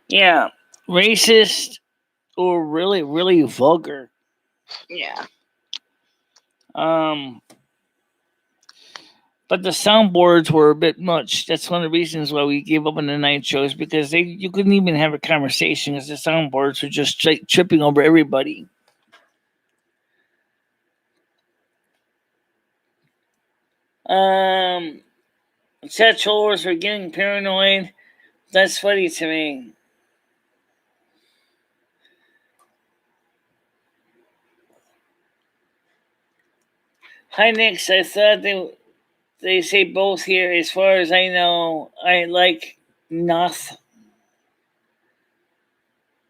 Yeah, racist or really, really vulgar. Yeah. But the soundboards were a bit much. That's one of the reasons why we gave up on the night shows, because you couldn't even have a conversation because the soundboards were just tripping over everybody. Chat trollers were getting paranoid. That's funny to me. Hi, Nix. I thought they say both here. As far as I know, I like noth.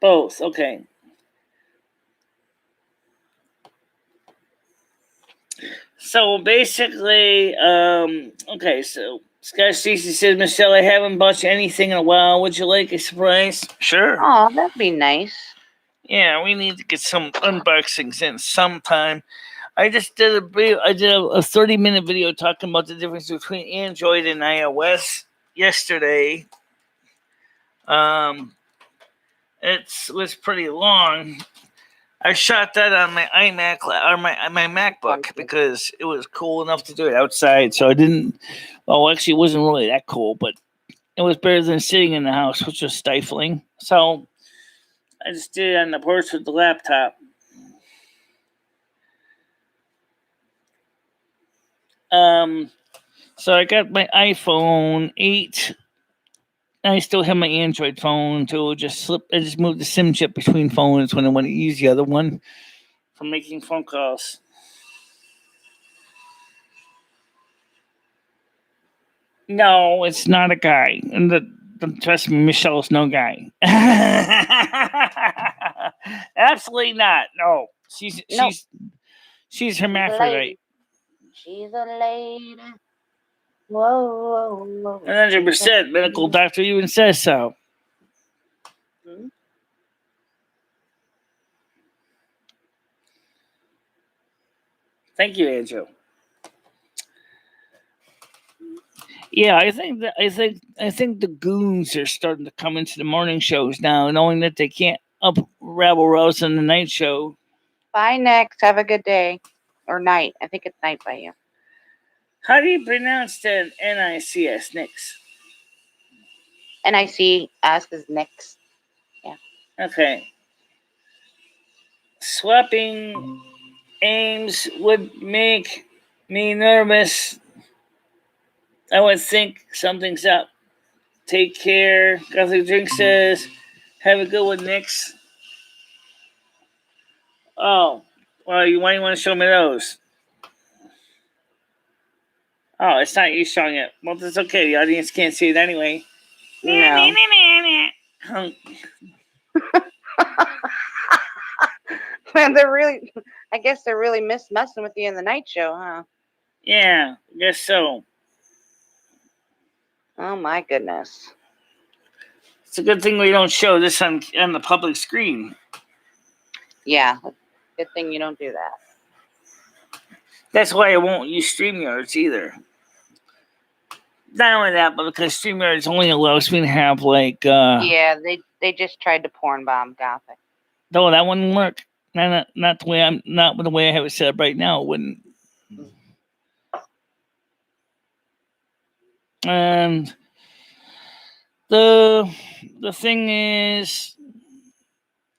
Both. Okay. So basically, okay. So Scott Stacy says, Michelle, I haven't bought you anything in a while. Would you like a surprise? Sure. Oh, that'd be nice. Yeah, we need to get some unboxings in sometime. I just did a 30-minute video talking about the difference between Android and iOS yesterday. It was pretty long. I shot that on my iMac or my MacBook because it was cool enough to do it outside. So I didn't. Well, actually, it wasn't really that cool, but it was better than sitting in the house, which was stifling. So I just did it on the porch with the laptop. So I got my iPhone 8. I still have my Android phone too. I just moved the SIM chip between phones when I want to use the other one for making phone calls. No, it's not a guy. And trust me, Michelle's no guy. Absolutely not. No, she's hermaphrodite. She's a lady. Whoa. 100%. Medical doctor even says so. Hmm? Thank you, Andrew. Yeah, I think the goons are starting to come into the morning shows now, knowing that they can't up rabble rouse on the night show. Bye, Nix. Have a good day or night. I think it's night by you. How do you pronounce that? NICS, Nix? NICS is Nix. Yeah. Okay. Swapping aims would make me nervous. I would think something's up. Take care. Gothic Drink says, have a good one, Nix. Oh, well, why do you want to show me those? Oh, it's not you showing it. Well, that's okay. The audience can't see it anyway. No. Man, I guess they're really messing with you in the night show, huh? Yeah, I guess so. Oh my goodness. It's a good thing we don't show this on the public screen. Yeah, good thing you don't do that. That's why I won't use StreamYards either. Not only that, but because StreamYards only allows me to have yeah, they just tried to porn bomb Gothic. No, that wouldn't work. Not the way I have it set up right now. It wouldn't. And the thing is,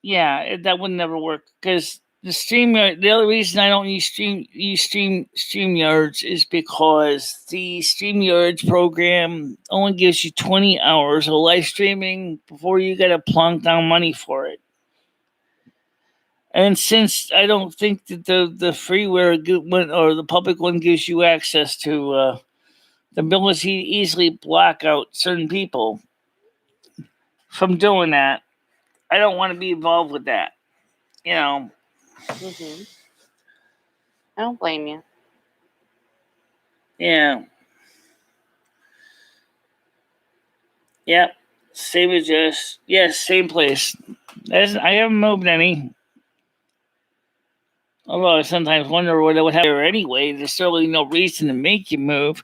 yeah, that would never work because the StreamYard. The other reason I don't use StreamYards is because the StreamYards program only gives you 20 hours of live streaming before you got to plunk down money for it. And since I don't think that the freeware one or the public one gives you access to the ability to easily block out certain people from doing that, I don't want to be involved with that. You know. Mm-hmm. I don't blame you. Yeah. Yep. Same address. Yes, same place. I haven't moved any. Although I sometimes wonder what I would have there anyway. There's certainly no reason to make you move.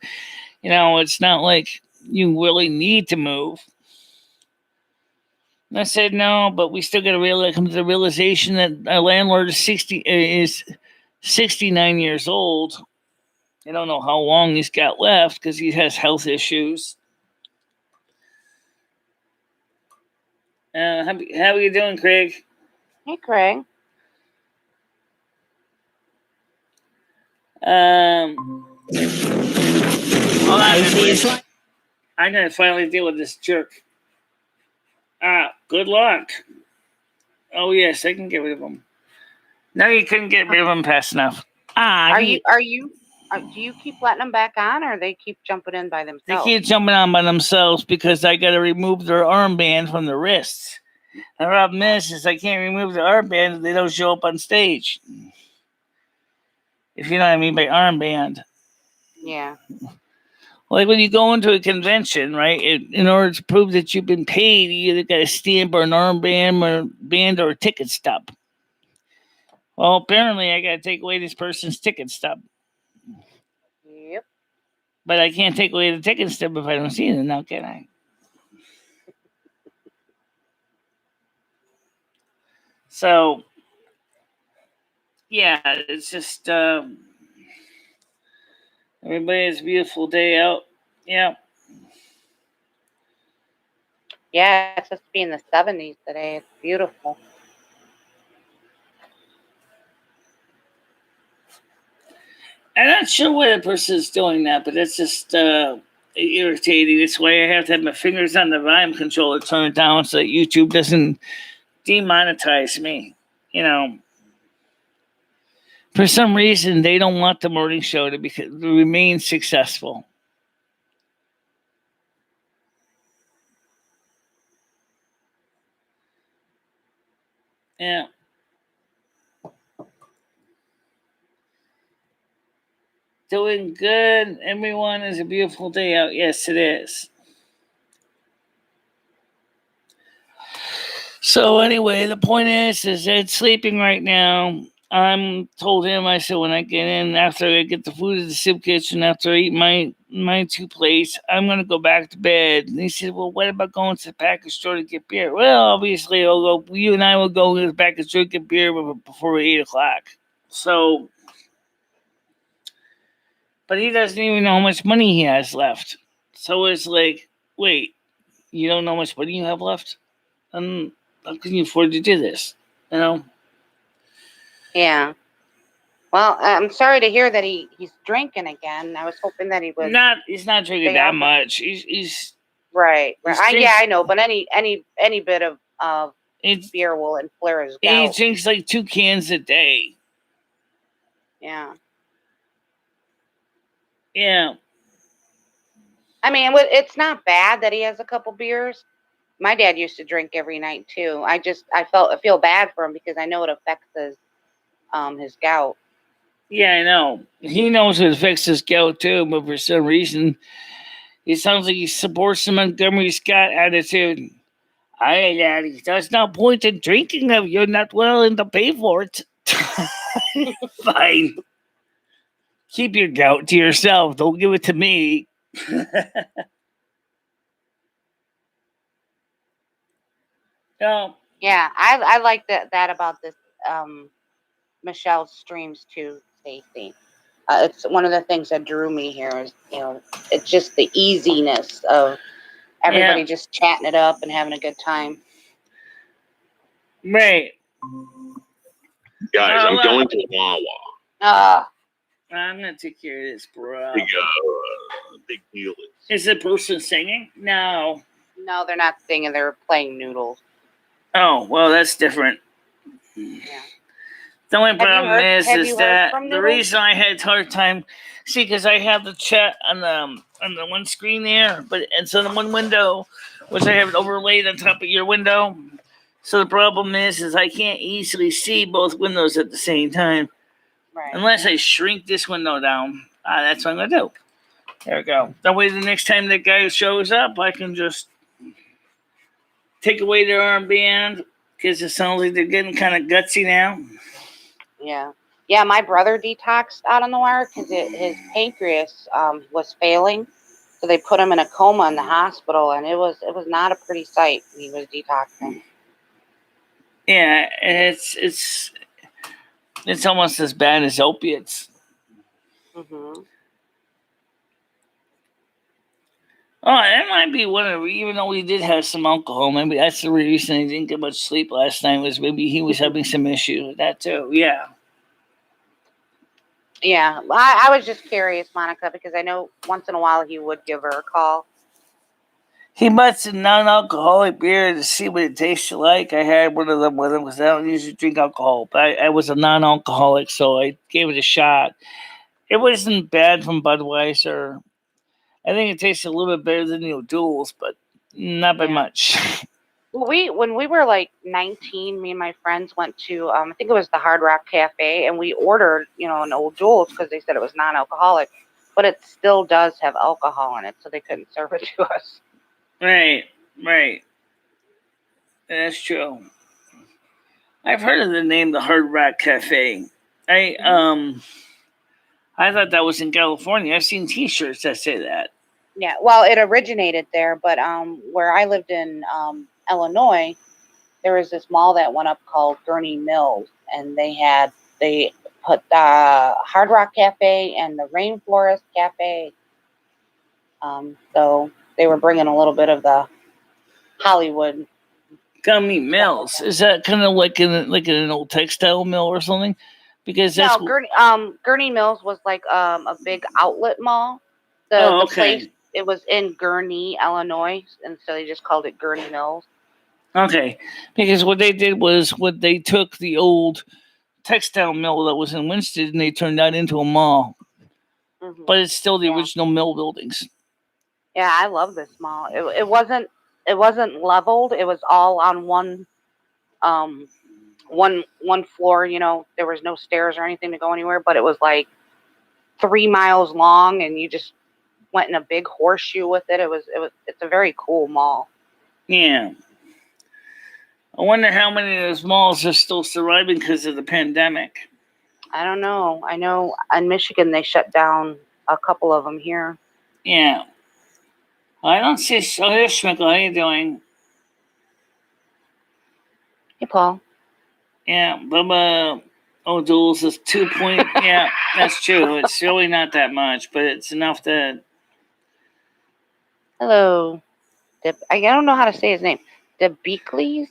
You know, it's not like you really need to move. And I said no, but we still got to come to the realization that our landlord is 69 years old. I don't know how long he's got left because he has health issues. How are you doing, Craig? Hey, Craig. Hold on, I'm gonna finally deal with this jerk. Good luck. Oh yes, I can get rid of him. No, you couldn't get rid of him fast enough. Do you keep letting them back on, or they keep jumping in by themselves? They keep jumping on by themselves because I got to remove their armband from the wrists. The problem is I can't remove the armband if they don't show up on stage. If you know what I mean by armband. Yeah. Like when you go into a convention, right? In order to prove that you've been paid, you either got a stamp or an armband or a ticket stub. Well, apparently I got to take away this person's ticket stub. Yep. But I can't take away the ticket stub if I don't see it now, can I? So, yeah, it's just everybody has a beautiful day out. Yeah. Yeah, it's supposed to be in the 70s today. It's beautiful. I'm not sure why the person is doing that, but that's just irritating. That's why I have to have my fingers on the volume controller turned down so that YouTube doesn't demonetize me. You know, for some reason, they don't want the morning show to remain successful. Yeah. Doing good. Everyone, is a beautiful day out. Yes, it is. So anyway, the point is Ed's sleeping right now. Told him, I said, when I get in, after I get the food at the soup kitchen, after I eat my 2 plates, I'm going to go back to bed. And he said, well, what about going to the package store to get beer? Well, obviously, you and I will go to the package store to get beer before 8 o'clock. So, but he doesn't even know how much money he has left. So it's like, wait, you don't know how much money you have left. And how can you afford to do this? You know? Yeah. Well, I'm sorry to hear that he's drinking again. I was hoping that he would. He's not drinking that much. He's right. Drinks, I know, but any bit of beer will inflare his gout. He drinks like 2 cans a day. Yeah. Yeah. I mean, it's not bad that he has a couple beers. My dad used to drink every night too. I feel bad for him because I know it affects his gout. Yeah, I know. He knows it affects his gout too, but for some reason, it sounds like he supports the Montgomery Scott attitude. Aye, Daddy, there's no point in drinking if you're not willing to pay for it. Fine. Keep your gout to yourself. Don't give it to me. No. Yeah, I like that about this Michelle's streams too, Stacey. It's one of the things that drew me here is, it's just the easiness of everybody just chatting it up and having a good time. Right. Guys, I'm going to Wawa. I'm going to take care of this, bro. Big deal. Is the person singing? No. No, they're not singing. They're playing noodles. Oh, well, that's different. Yeah. The only problem is that the reason I had a hard time, because I have the chat on the one screen there, and so the one window, which I have it overlaid on top of your window. So the problem is I can't easily see both windows at the same time, right? Unless I shrink this window down. That's what I'm gonna do. There we go. That way, the next time that guy shows up, I can just take away their armband because it sounds like they're getting kind of gutsy now. Yeah. My brother detoxed out on the wire because his pancreas was failing, so they put him in a coma in the hospital, and it was not a pretty sight when he was detoxing. Yeah, it's almost as bad as opiates. Mm-hmm. Oh, that might be one of, even though we did have some alcohol, maybe that's the reason he didn't get much sleep last night, was maybe he was having some issue with that too. Yeah. Yeah, I was just curious, Monica, because I know once in a while he would give her a call. He bought some non-alcoholic beer to see what it tasted like. I had one of them with him because I don't usually drink alcohol, but I was a non-alcoholic, so I gave it a shot. It wasn't bad from Budweiser. I think it tasted a little bit better than the O'Doul's, but not by much. Well, when we were like 19, me and my friends went to I think it was the Hard Rock Cafe, and we ordered an O'Doul's because they said it was non-alcoholic, but it still does have alcohol in it, so they couldn't serve it to us. Right. That's true. I've heard of the name the Hard Rock Cafe. I thought that was in California. I've seen T-shirts that say that. Yeah, well, it originated there, but where I lived in Illinois, there was this mall that went up called Gurney Mills, and they put the Hard Rock Cafe and the Rainforest Cafe. So they were bringing a little bit of the Hollywood. Gurney Mills, is that kind of like in an old textile mill or something? Because that's Gurney Mills was like a big outlet mall. The place, it was in Gurney, Illinois, and so they just called it Gurney Mills. Okay, because what they did was they took the old textile mill that was in Winston and they turned that into a mall. Mm-hmm. But it's still the original mill buildings. Yeah, I love this mall. It wasn't leveled. It was all on one floor. There was no stairs or anything to go anywhere, but it was like 3 miles long, and you just went in a big horseshoe with it. It's a very cool mall. Yeah. I wonder how many of those malls are still surviving because of the pandemic. I don't know. I know in Michigan they shut down a couple of them here. Yeah. I don't see. So here's Schmickle. How you doing? Hey, Paul. Yeah, Bubba O'Doul's is 2 point. Yeah, that's true. It's really not that much, but it's enough to. Hello, I don't know how to say his name. Debicles.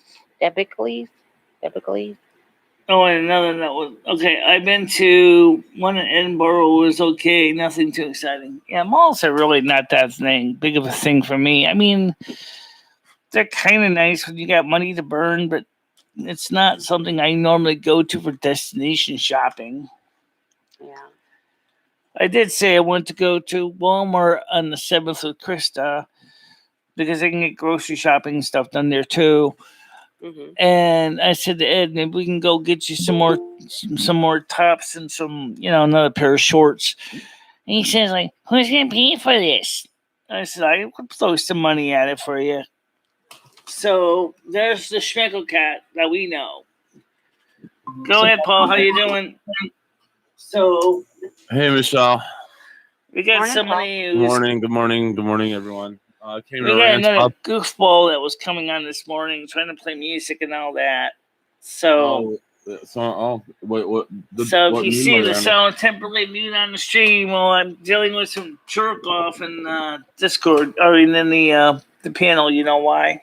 Oh, and another that was okay. I've been to one in Edinburgh. It was okay. Nothing too exciting. Yeah, malls are really not that big of a thing for me. I mean, they're kind of nice when you got money to burn, but it's not something I normally go to for destination shopping. Yeah. I did say I want to go to Walmart on the 7th with Krista because I can get grocery shopping stuff done there too. Mm-hmm. And I said to Ed, maybe we can go get you some more tops and some, another pair of shorts. And he says, like, who's gonna pay for this? I said, I would throw some money at it for you. So there's the Schmeckle cat that we know. Go ahead, Paul. How you doing? So, hey, Michelle. We got Morning, somebody Good morning. Good morning. Good morning, everyone. We got another goofball that was coming on this morning, trying to play music and all that. So, what if you see the sound temporarily mute on the stream while I'm dealing with some jerk off in Discord, or in the panel, you know why?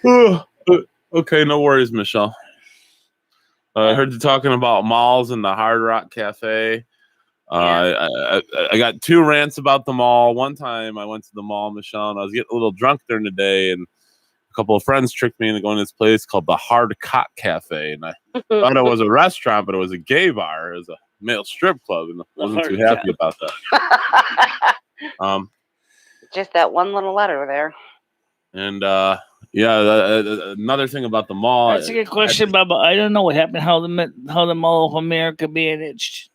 Okay, no worries, Michelle. I heard you talking about malls and the Hard Rock Cafe. I got two rants about the mall. One time I went to the mall, Michelle, and I was getting a little drunk during the day, and a couple of friends tricked me into going to this place called the Hard Cock Cafe, and I thought it was a restaurant, but it was a gay bar. It was a male strip club, and I wasn't too happy about that. Just that one little letter there. And another thing about the mall. That's a good question, Bubba. I don't know what happened. How the Mall of America managed.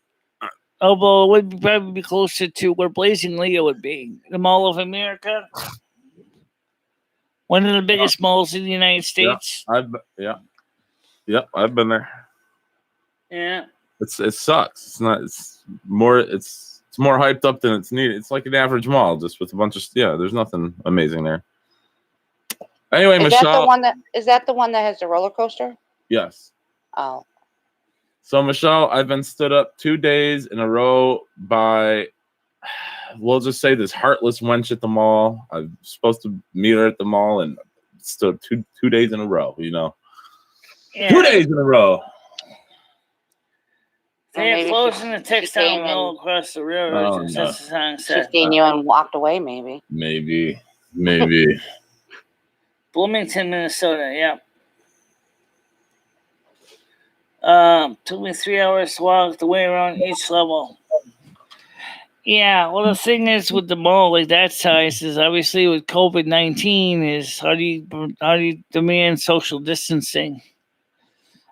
Although it would probably be closer to where Blazing Leo would be. The Mall of America. One of the biggest malls in the United States. I've been there. Yeah. It sucks. It's more hyped up than it's needed. It's like an average mall, just with a bunch of there's nothing amazing there. Anyway, Michelle. Is that the one that has the roller coaster? Yes. Oh. So, Michelle, I've been stood up 2 days in a row by, we'll just say, this heartless wench at the mall. I'm supposed to meet her at the mall, and stood up two days in a row, Yeah. 2 days in a row. They're closing the textile mall across the railroad. That's the song said. She's seen you and walked away, maybe. Maybe. Bloomington, Minnesota, yeah. Took me 3 hours to walk the way around each level. Yeah, well, the thing is with the mall like that size is obviously with COVID-19 is how do you demand social distancing?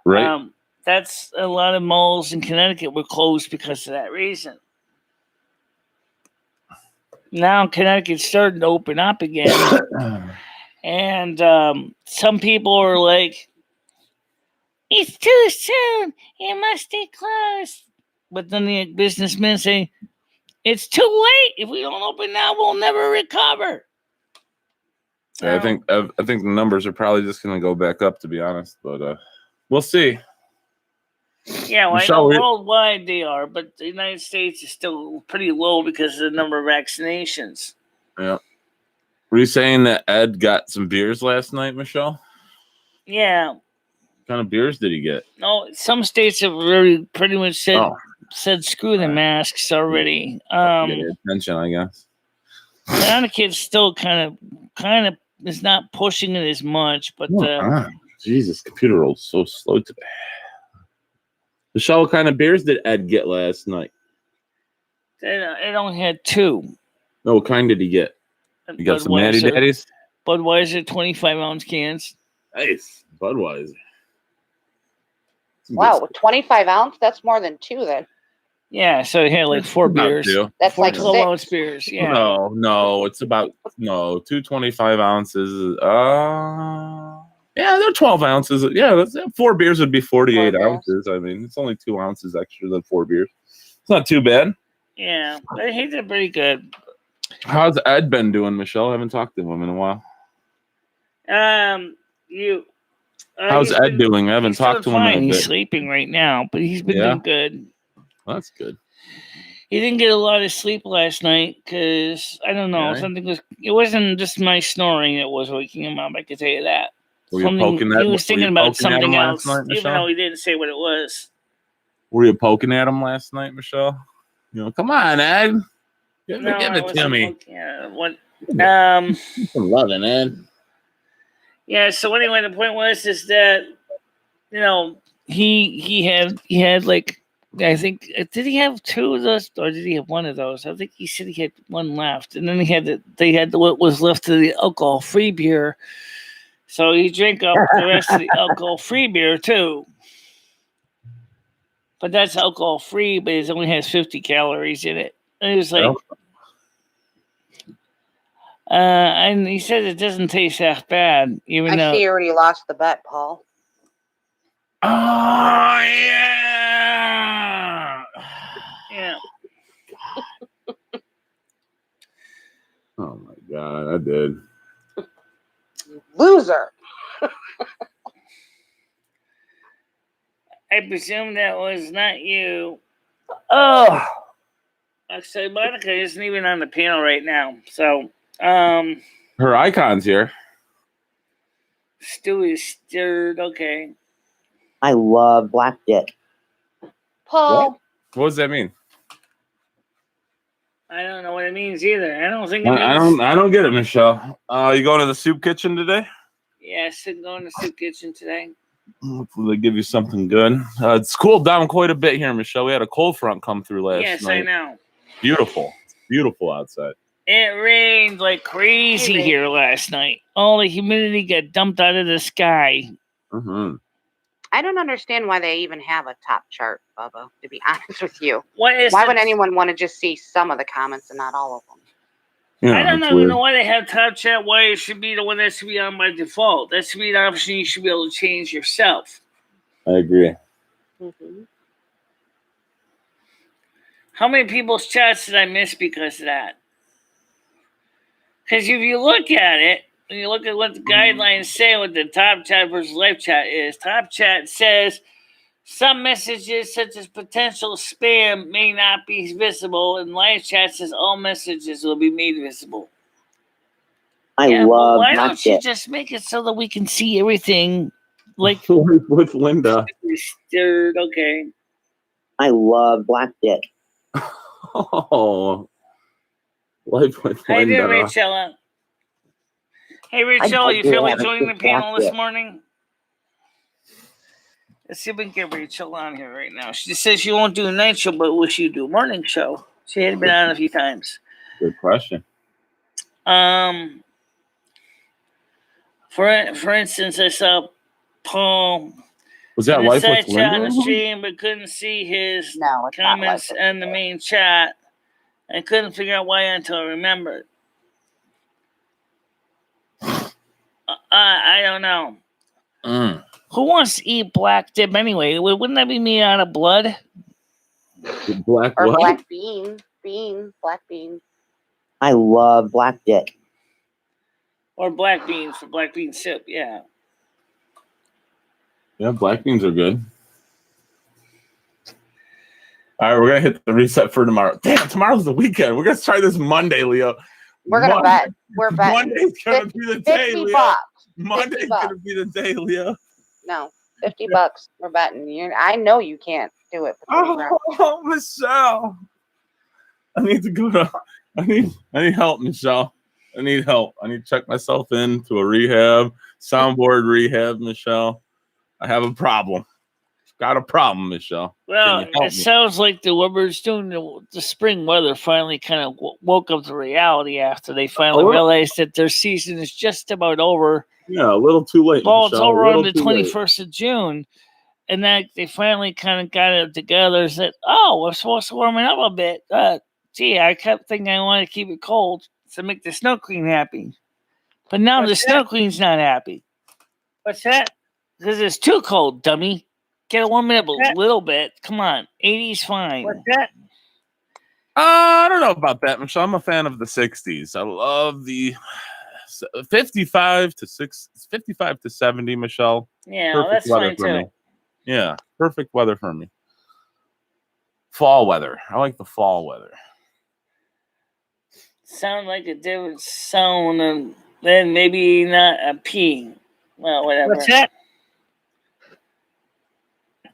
Right. That's a lot of malls in Connecticut were closed because of that reason. Now Connecticut's starting to open up again. And some people are like, it's too soon. It must stay closed. But then the businessmen say, it's too late. If we don't open now, we'll never recover. I think the numbers are probably just going to go back up, to be honest. But we'll see. Yeah, well, I know worldwide they are, but the United States is still pretty low because of the number of vaccinations. Yeah. Were you saying that Ed got some beers last night, Michelle? Yeah. What kind of beers did he get? No, some states have really pretty much said screw the masks already. Get attention, I guess. Connecticut's still kind of is not pushing it as much, but Jesus, computer rolls so slow today. Michelle, what kind of beers did Ed get last night? It only had two. No, what kind did he get? You got some Natty Daddies? Budweiser 25-ounce cans. Nice. Budweiser. Wow, 25 ounce? That's more than two then. Yeah, so he had like four beers. That's like 12-ounce beers. Yeah. No, it's about 2 25 ounces. Yeah, they're 12 ounces. Yeah, 4 beers would be 48 ounces. I mean, it's only 2 ounces extra than 4 beers. It's not too bad. Yeah, but he did pretty good. How's Ed been doing, Michelle? I haven't talked to him in a while. How's Ed doing? I haven't talked to him in a bit. He's sleeping right now, but he's been doing good. Well, that's good. he didn't get a lot of sleep last night because I don't know, Really? it wasn't just my snoring that was waking him up. I can tell you that. Were you poking at? He was thinking about something else, night, even though he didn't say what it was. Were you poking at him last night, Michelle? You know, come on, Ed. Give it to me. What? I'm loving Ed. Yeah. So anyway, the point was is that he had like, I think, did he have two of those or did he have one of those? I think he said he had one left, and then they had what was left of the alcohol-free beer. So he drank up the rest of the alcohol-free beer too. But that's alcohol-free, but it only has 50 calories in it. And it was like, and he said it doesn't taste that bad, even though. I see you already lost the bet, Paul. Oh yeah. Yeah. Oh my God, I did. Loser. I presume that was not you. Oh. Actually, Monica isn't even on the panel right now. So, her icon's here. Stu is stirred. Okay. I love black dick. Paul. What does that mean? I don't know what it means either. I don't think it I means. I don't get it, Michelle. You going to the soup kitchen today? Yes, I'm going to soup kitchen today. Hopefully they give you something good. It's cooled down quite a bit here, Michelle. We had a cold front come through last night. Yes, I know. Beautiful. It's beautiful outside. It rained like crazy here last night. All the humidity got dumped out of the sky. Mm-hmm. I don't understand why they even have a top chart, Bubba, to be honest with you. Why would anyone want to just see some of the comments and not all of them? Yeah, I don't even know why they have top chat, why it should be the one that should be on by default. That should be an option you should be able to change yourself. I agree. Mm-hmm. How many people's chats did I miss because of that? Because if you look at it, when you look at what the guidelines say, what the top chat versus live chat is, top chat says some messages such as potential spam may not be visible, and live chat says all messages will be made visible. I love why black don't you dick. just make it so that we can see everything like with Linda? Stirred, okay. I love black dick. Oh, life with How you Linda. doing, Rachel? Hey, Rachel, you feel like joining the panel this morning? Let's see if we can get Rachel on here right now. She says she won't do a night show, but will she do a morning show? She had been on a few times. Good question. For instance, I saw Paul. Was that life with chat on Linda? the stream, but couldn't see his No, comments in the main chat. I couldn't figure out why until I remembered. I don't know. Who wants to eat black dip anyway? Wouldn't that be made out of blood? Black or what? black black beans. I love black dick. Or black beans for black bean soup, yeah. Yeah, black beans are good. All right, we're gonna hit the reset for tomorrow. Damn, tomorrow's the weekend. We're gonna try this Monday, Leo. We're gonna bet. We're betting. Monday's gonna be the day, Leo. $50. Monday's gonna be the day, Leo. No, $50. We're betting. I know you can't do it. Oh, Michelle. I need to go to. I need help, Michelle. I need help. I need to check myself into a rehab, soundboard rehab, Michelle. I have a problem. Got a problem, Michelle. Well, it sounds like the whatever's doing the spring weather finally kind of woke up to reality after they finally realized that their season is just about over. Yeah, a little too late. Well, Michelle. it's over on the 21st of June. And that they finally kind of got it together and said, oh, we're supposed to warm it up a bit. Gee, I kept thinking I wanted to keep it cold to make the Snow Queen happy. But now the Snow Queen's not happy. What's that? Because it's too cold, dummy. Get it warm it up a little bit. Come on. 80's fine. What's that? I don't know about that, Michelle. I'm a fan of the 60s. I love the 55 to 70, Michelle. Yeah, perfect that's weather fine for too. Me. Yeah, perfect weather for me. fall weather. I like the fall weather. Sound like a different sound, and then maybe not a P. Well, whatever. What's that?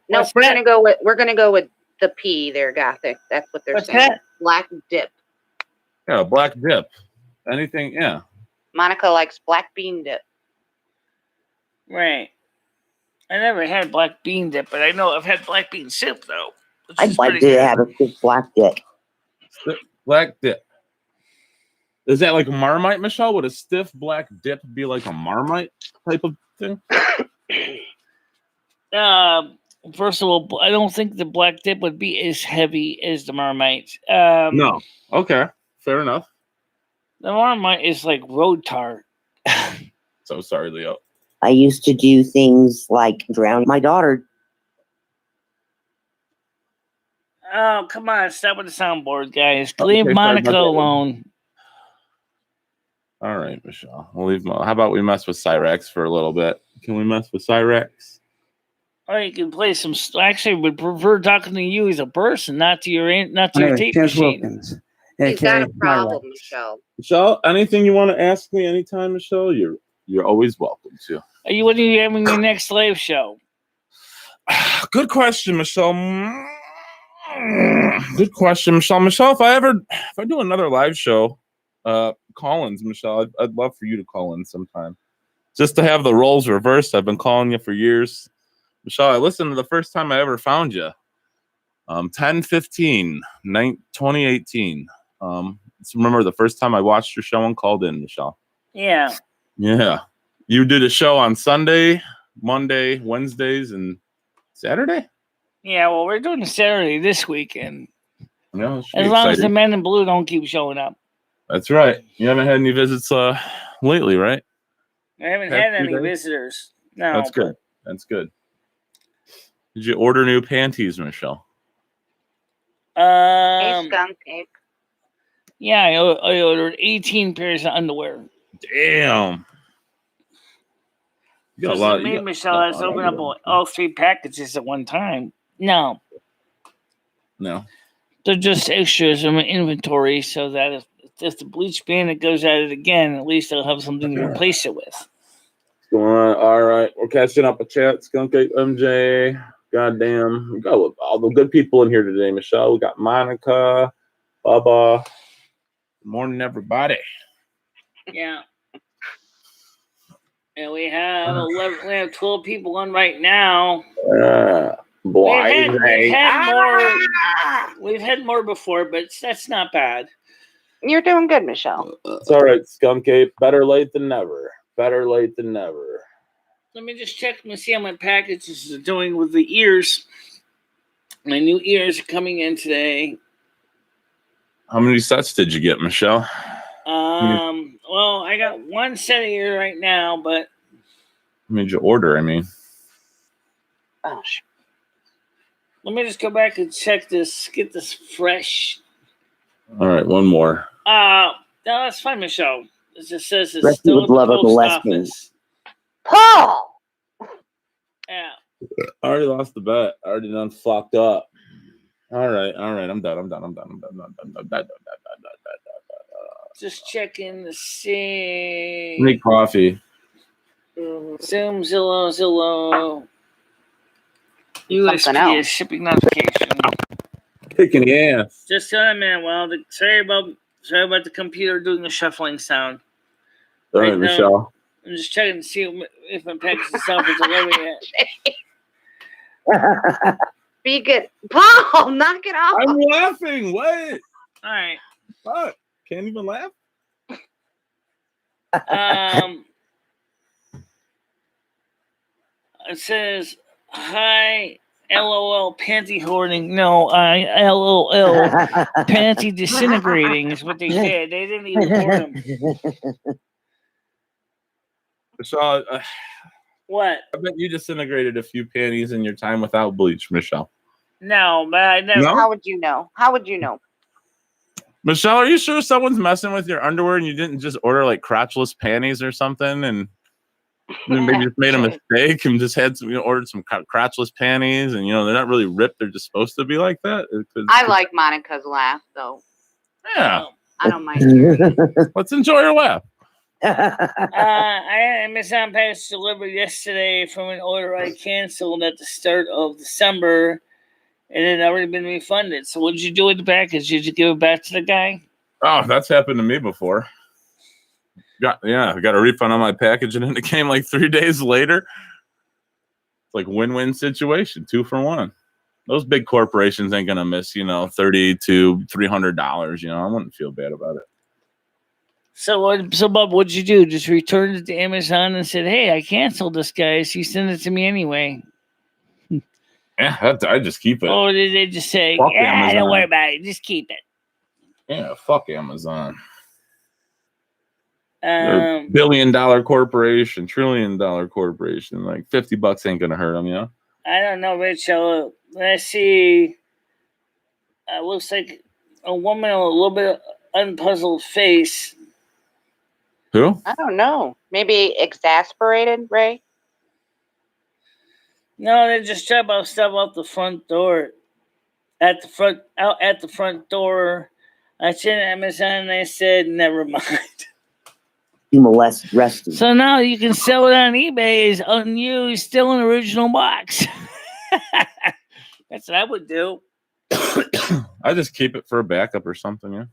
No, What's we're that? gonna go with the P there, Gothic. That's what they're What's saying. that? Black dip. Yeah, black dip. Anything, yeah. Monica likes black bean dip. Right. I never had black bean dip, but I know I've had black bean soup though. I'd like to have a thick black dip. Black dip. Is that like a Marmite, Michelle? Would a stiff black dip be like a Marmite type of thing? First of all, I don't think the black dip would be as heavy as the Marmite. No. Okay. Fair enough. The Marmite is like road tart. So sorry, Leo. I used to do things like drown my daughter. Oh, come on. Stop with the soundboard, guys. Okay, Leave Monica alone. All right, Michelle. We'll leave. How about we mess with Cyrex for a little bit? Can we mess with Cyrex? Or you can play some. Actually, I would prefer talking to you as a person, not to your tape machine. Wilkins. He's got a problem, Michelle. Michelle, anything you want to ask me anytime, Michelle, you're always welcome to. When are you having your next live show? Good question, Michelle. Good question, Michelle. Michelle, if I do another live show, call-ins, Michelle, I'd love for you to call in sometime. Just to have the roles reversed. I've been calling you for years. Michelle, I listened to the first time I ever found you. 10/15/2018. Remember the first time I watched your show and called in, Michelle? Yeah. Yeah. You did a show on Sunday, Monday, Wednesdays, and Saturday? Yeah, well, we're doing Saturday this weekend. Yeah, as long as the men in blue don't keep showing up. That's right. You haven't had any visits lately, right? I haven't had any visitors. No. That's good. That's good. Did you order new panties, Michelle? Hey, skunk ape. Yeah, I ordered 18 pairs of underwear. Damn. You got a lot. Me and Michelle has opened up all 3 packages at one time. No. They're just extras in my inventory so that if there's the bleach bin that goes at it again, at least I'll have something to replace it with. What's going on? All right. We're catching up a chat. Skunk Ape MJ. Goddamn. We got all the good people in here today, Michelle. We got Monica, Bubba. Good morning, everybody. Yeah. And we have 12 people on right now. We've had more before, but that's not bad. You're doing good, Michelle. It's all right, Skunk Ape. Better late than never. Better late than never. Let me just check and see how my packages are doing with the ears. My new ears are coming in today. How many sets did you get, Michelle? Well, I got 1 set of ear right now, but How many did you order? I mean, Oh, shit. let me just go back and check this. Get this fresh. all right, one more. No, that's fine, Michelle. It just says it's Rest still would at the love it, post less office. Paul! Yeah. I already lost the bet. I already done fucked up. All right. I'm done. Just checking to see. Make coffee. Zoom, Zillow. USPS else. shipping notification. Kicking the ass. Just a minute. Well, sorry about the computer doing the shuffling sound. All right, Right now. Michelle. I'm just checking to see if my package itself is delivered yet. Be good. Paul, knock it off. I'm laughing. Wait. All right. Fuck. Can't even laugh. It says, "Hi, LOL, panty hoarding." No, LOL, panty disintegrating is what they said. They didn't even hoard them. Michelle, What? I bet you disintegrated a few panties in your time without bleach, Michelle. No, but I never. No? How would you know? How would you know? Michelle, are you sure someone's messing with your underwear and you didn't just order like crotchless panties or something? And And they just made a mistake and just had some, ordered some crotchless panties, and they're not really ripped. They're just supposed to be like that. I like Monica's laugh, though. Yeah, I don't mind hearing it. let's enjoy her laugh. I had an Amazon package delivered yesterday from an order I canceled at the start of December, and it had already been refunded. So what did you do with the package? Did you give it back to the guy? Oh, that's happened to me before. I got a refund on my package, and then it came like 3 days later. It's like win-win situation, 2 for 1. Those big corporations ain't gonna miss, $30 to $300. I wouldn't feel bad about it. So Bob, what'd you do? Just returned it to Amazon and said, "Hey, I canceled this guy. So you send it to me anyway." Yeah, I just keep it. Or did they just say, Fuck "Yeah, Amazon. don't worry about it. Just keep it"? Yeah, fuck Amazon. They're a $1 billion corporation, $1 trillion corporation. Like $50 ain't gonna hurt them, I don't know, Rachel. Let's see. Looks like a woman with a little bit unpuzzled face. Who? I don't know. Maybe exasperated, Ray? No, they just talk about stuff out the front door. Out at the front door. I sent Amazon and they said, never mind. You molest rested. So now you can sell it on eBay as unused, still in original box. That's what I would do. I just keep it for a backup or something, yeah.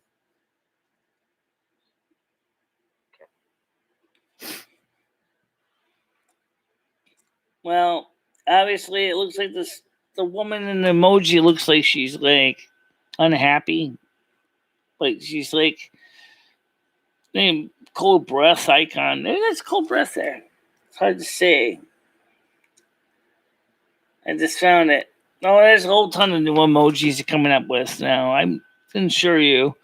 Well, obviously it looks like the woman in the emoji looks like she's like unhappy. Like she's like cold breath icon. Maybe that's cold breath there. It's hard to say. I just found it. Oh, there's a whole ton of new emojis they're coming up with now. I can assure you.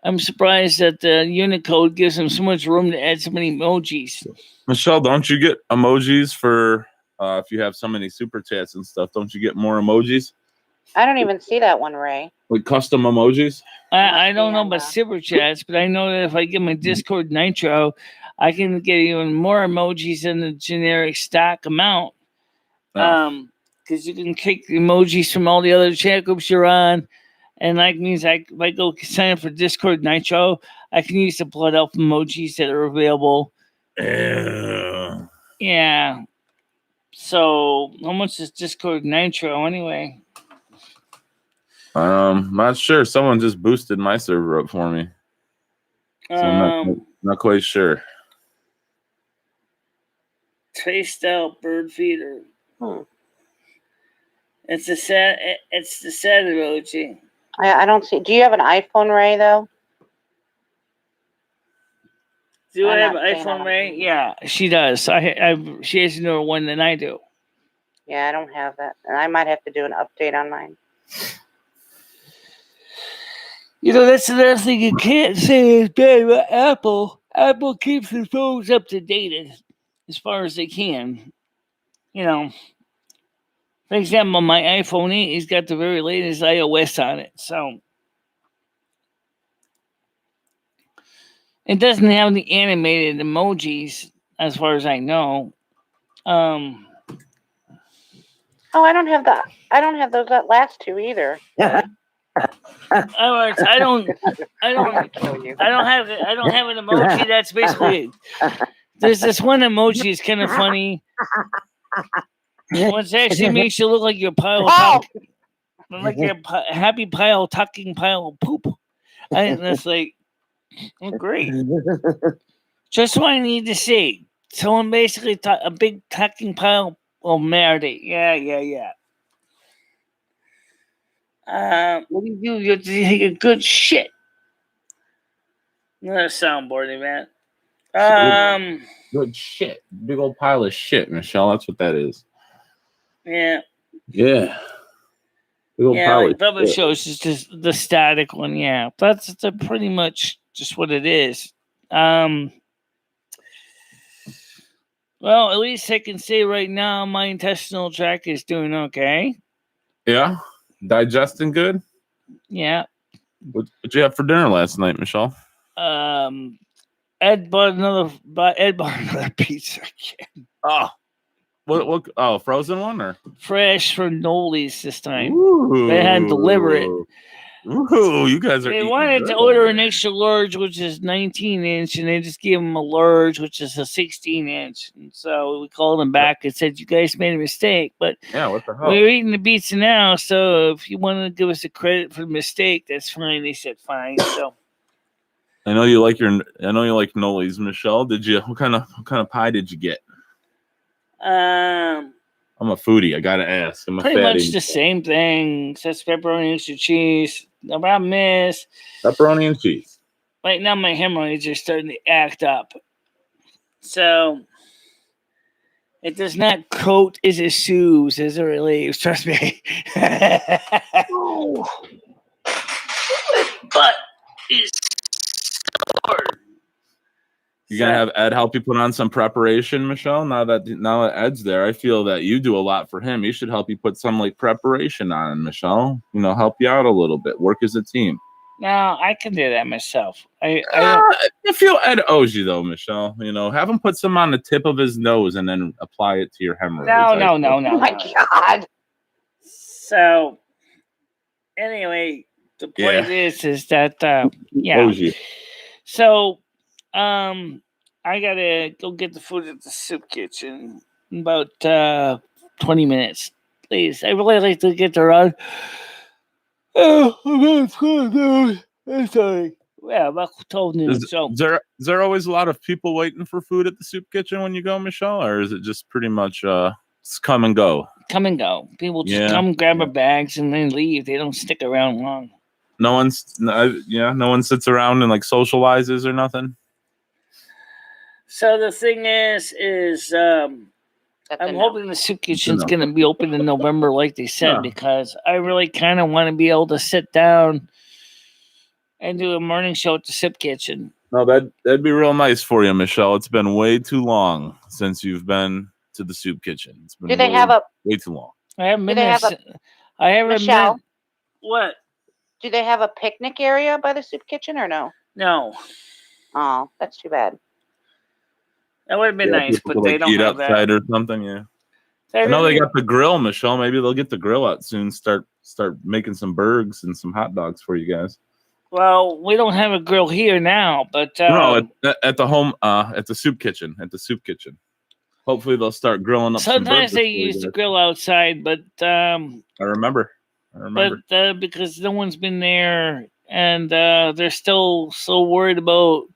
I'm surprised that the Unicode gives them so much room to add so many emojis. Michelle, don't you get emojis for if you have so many super chats and stuff? Don't you get more emojis? I don't even see that one, Ray. Like custom emojis? I don't know about super chats, but I know that if I get my Discord Nitro, I can get even more emojis than the generic stock amount. Because you can take the emojis from all the other chat groups you're on, and that means if I go sign up for Discord Nitro, I can use the Blood Elf emojis that are available. Yeah. So how much is Discord Nitro anyway? Not sure. Someone just boosted my server up for me. So I'm not quite sure. Traced out bird feeder. It's the sad emoji. I don't see. Do you have an iPhone, Ray, though? Do I have an iPhone, Ray? Yeah, she does. She has a newer one than I do. Yeah, I don't have that. And I might have to do an update on mine. That's another thing you can't say is bad about Apple. Apple keeps their phones up to date as far as they can. For example, my iPhone 8 has got the very latest iOS on it. So it doesn't have the animated emojis, as far as I know. Oh, I don't have that. I don't have those last two either. I don't have an emoji that's basically there's this one emoji is kind of funny. Which actually makes you look like you're like a happy tucking pile of poop. And that's like, great. Just what I need to see. Someone basically a big tucking pile of merdy. Yeah. What do? You have to take a good shit. Another soundboarding, man. Good shit. Big old pile of shit, Michelle. That's what that is. Yeah. Yeah. Big old pile like of public shit. shows is just the static one. Yeah, that's pretty much just what it is. Well, at least I can say right now my intestinal tract is doing okay. Yeah. Digesting good? Yeah. What'd you have for dinner last night, Michelle? Ed bought another pizza again. Oh, what? Oh, frozen one or Fresh from Noli's this time. Ooh. They had to deliver it. Ooh, you guys are. They eating wanted good to over order an there. extra large, which is 19-inch, and they just gave them a large, which is a 16-inch. And so we called them back and said, "You guys made a mistake." But Yeah, what the hell? we're eating the pizza now, so if you want to give us a credit for the mistake, that's fine. They said fine. So I know you like Noli's, Michelle. Did you? What kind of pie did you get? I'm a foodie. I gotta ask. I'm a pretty fatty. much the same thing. Says pepperoni, extra cheese. The problem is, Pepperoni and cheese. right now my hemorrhoids are starting to act up. So it does not coat as it soothes as it relieves. Trust me. But it's hard. You gonna have Ed help you put on some preparation, Michelle? Now that Ed's there, I feel that you do a lot for him. He should help you put some like preparation on, Michelle. Help you out a little bit. Work as a team. No, I can do that myself. I feel Ed owes you though, Michelle. Have him put some on the tip of his nose and then apply it to your hemorrhoids. No. Oh my God. So anyway, the point is that Owes you. So I gotta go get the food at the soup kitchen in about 20 minutes. Please. I really like to get around. Oh, I'm sorry. Yeah, about 12 noon. Is there always a lot of people waiting for food at the soup kitchen when you go, Michelle? Or is it just pretty much it's come and go? Come and go. People just come grab their bags and then leave. They don't stick around long. No one sits around and like socializes or nothing. So the thing is I'm hoping the soup kitchen's going to be open in November, like they said, because I really kind of want to be able to sit down and do a morning show at the soup kitchen. No, that'd be real nice for you, Michelle. It's been way too long since you've been to the soup kitchen. It's been way too long. I haven't been there. I haven't Michelle? been. What? Do they have a picnic area by the soup kitchen or no? No. Oh, that's too bad. That would have been nice, but they don't eat have that. outside or something. Yeah. I know they got the grill, Michelle. Maybe they'll get the grill out soon. Start making some burgers and some hot dogs for you guys. Well, we don't have a grill here now, but no, at the home, at the soup kitchen. At the soup kitchen. Hopefully, they'll start grilling up. Sometimes they use the grill outside, but I remember. But because no one's been there, and they're still so worried about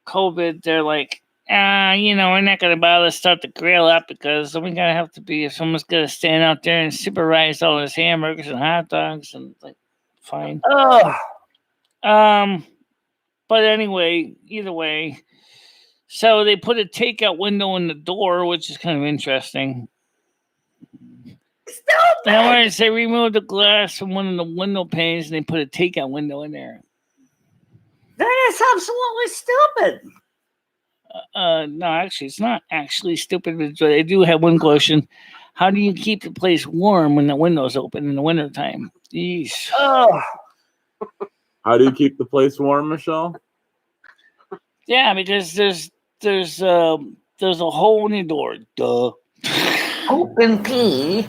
COVID, they're like, we're not gonna bother to start the grill up because we're gonna have to be if someone's gonna stand out there and supervise all those hamburgers and hot dogs and like, fine. But anyway, either way, so they put a takeout window in the door, which is kind of interesting. Stupid. They removed the glass from one of the window panes and they put a takeout window in there. That is absolutely stupid. No, actually, it's not actually stupid. But I do have one question. How do you keep the place warm when the window's open in the wintertime? Yeesh. Oh. How do you keep the place warm, Michelle? Yeah, because there's a hole in the door. Duh. Poop and pee.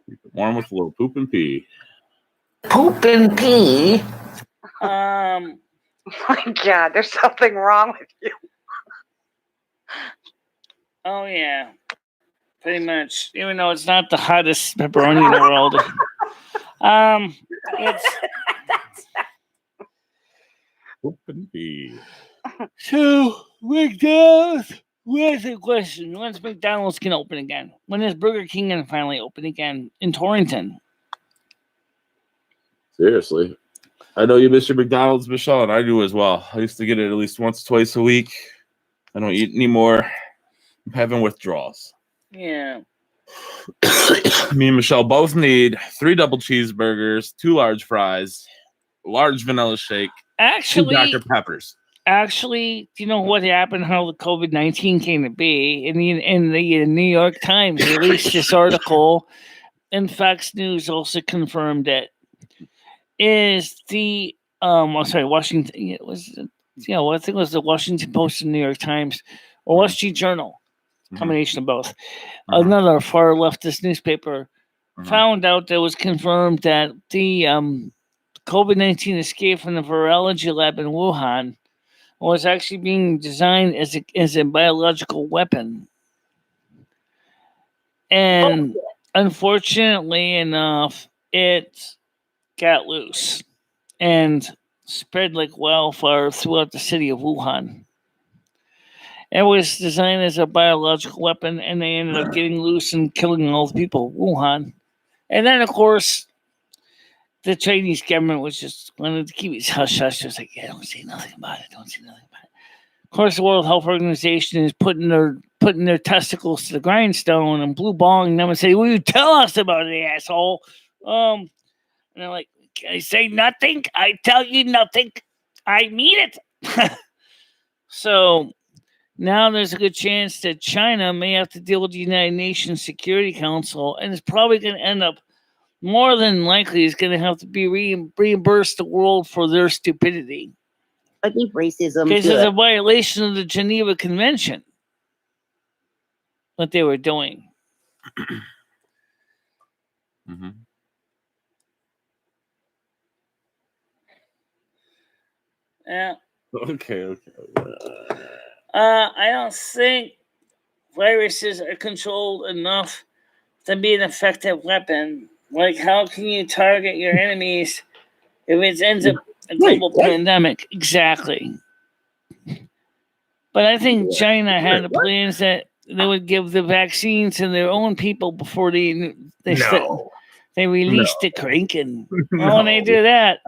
Keep it warm with a little poop and pee. Poop and pee. Oh my God, there's something wrong with you. Oh yeah, pretty much. Even though it's not the hottest pepperoni in the world, it's poop and pee. So McDonald's. Where's the question? When's McDonald's can open again? When is Burger King gonna finally open again in Torrington? Seriously. I know you miss your McDonald's, Michelle, and I do as well. I used to get it at least once, twice a week. I don't eat anymore. I'm having withdrawals. Yeah. Me and Michelle both need 3 double cheeseburgers, 2 large fries, a large vanilla shake, Actually, 2 Dr. Peppers. Actually, do you know what happened? How the COVID-19 came to be? In the New York Times released this article, and Fox News also confirmed it. Is the Washington? you know, I think it was the Washington Post and New York Times or Wall Street Journal, combination of both. Another far leftist newspaper found out that it was confirmed that the COVID-19 escape from the virology lab in Wuhan was actually being designed as a biological weapon. And unfortunately enough, it got loose and spread like wildfire throughout the city of Wuhan. It was designed as a biological weapon, and they ended up getting loose and killing all the people of Wuhan. And then, of course, the Chinese government was just wanted to keep it hush hush. Just like, yeah, don't say nothing about it. Don't say nothing about it. Of course, the World Health Organization is putting their testicles to the grindstone and blue balling them and say, "Will you tell us about it, asshole?" And they're like, "Can I say nothing? I tell you nothing. I mean it." So now there's a good chance that China may have to deal with the United Nations Security Council, and it's probably going to end up, more than likely, is going to have to be reimburse the world for their stupidity. I think racism. Because it's a violation of the Geneva Convention, what they were doing. Yeah. Okay. I don't think viruses are controlled enough to be an effective weapon. Like, how can you target your enemies if it ends up a global pandemic? Exactly. But I think China had the plans that they would give the vaccines to their own people before they released the cranking. Well, when they do that,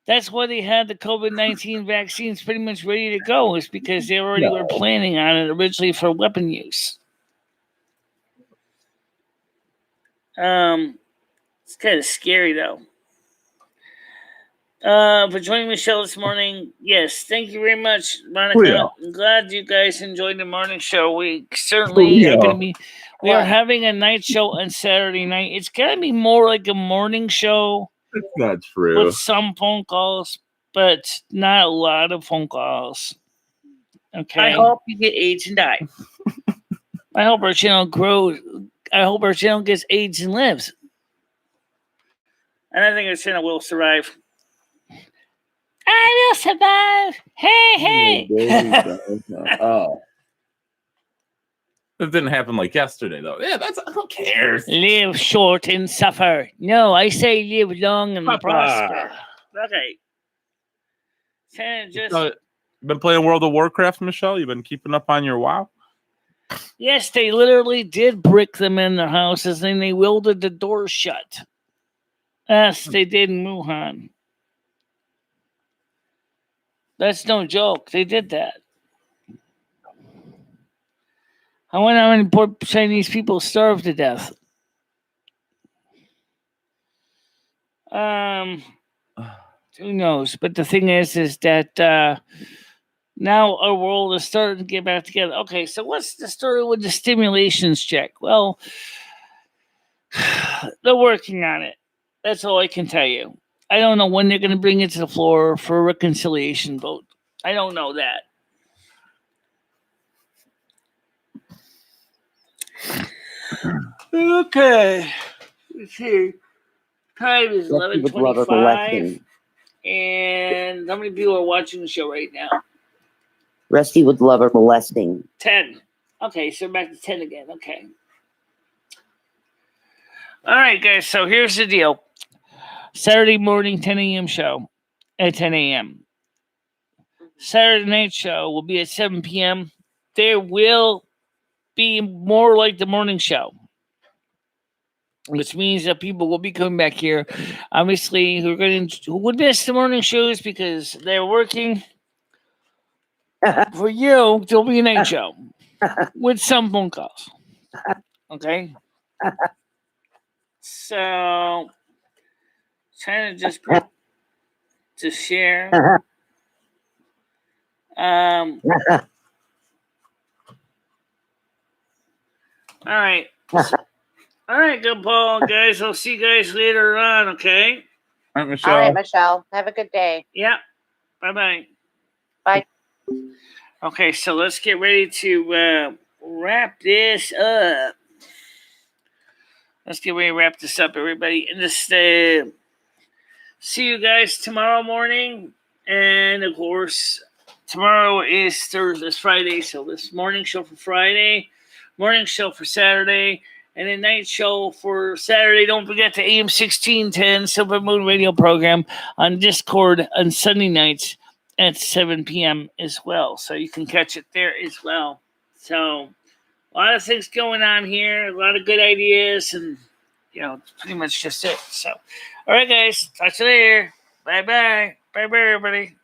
that's why they had the COVID-19 vaccines pretty much ready to go, is because they already were planning on it originally for weapon use. It's kind of scary, though. For joining Michelle this morning. Yes, thank you very much, Monica. Oh, yeah. I'm glad you guys enjoyed the morning show. We certainly are going to be. We are having a night show on Saturday night. It's going to be more like a morning show. That's not true. With some phone calls, but not a lot of phone calls. Okay. I hope you get AIDS and die. I hope our channel grows. I hope our channel gets AIDS and lives. And I think our channel will survive. I will survive. Hey. Oh. It didn't happen like yesterday, though. Yeah, who cares? Live short and suffer. No, I say live long and prosper. Okay. Just been playing World of Warcraft, Michelle? You've been keeping up on your WoW? Yes, they literally did brick them in their houses and they welded the doors shut. Yes, they did in Wuhan. That's no joke. They did that. I wonder how many poor Chinese people starved to death. Who knows? But the thing is that now our world is starting to get back together. Okay, so what's the story with the stimulations check? Well, they're working on it. That's all I can tell you. I don't know when they're going to bring it to the floor for a reconciliation vote. I don't know that. Okay. Let's see. Time is 11:25. And how many people are watching the show right now? Rusty would love her molesting. 10. Okay, so we're back to 10 again. Okay. All right, guys. So here's the deal. Saturday morning, 10 a.m. show at 10 a.m. Saturday night show will be at 7 p.m. There will be more like the morning show, which means that people will be coming back here. Obviously, who would miss the morning shows because they're working. For you, there'll be a night show with some phone calls. Okay? So, trying to just to share. All right. All right, good Paul, guys. I'll see you guys later on, okay? All right, Michelle. All right, Michelle. Have a good day. Yeah. Bye-bye. Bye. Okay, so let's get ready to wrap this up. Let's get ready to wrap this up, everybody. And just see you guys tomorrow morning. And, of course, tomorrow is Friday. So this morning show for Friday, morning show for Saturday, and a night show for Saturday. Don't forget the AM 1610 Silvermoon radio program on Discord on Sunday nights at 7 p.m. as well. So you can catch it there as well. So a lot of things going on here, a lot of good ideas, and, pretty much just it. So, all right, guys, talk to you later. Bye-bye. Bye-bye, everybody.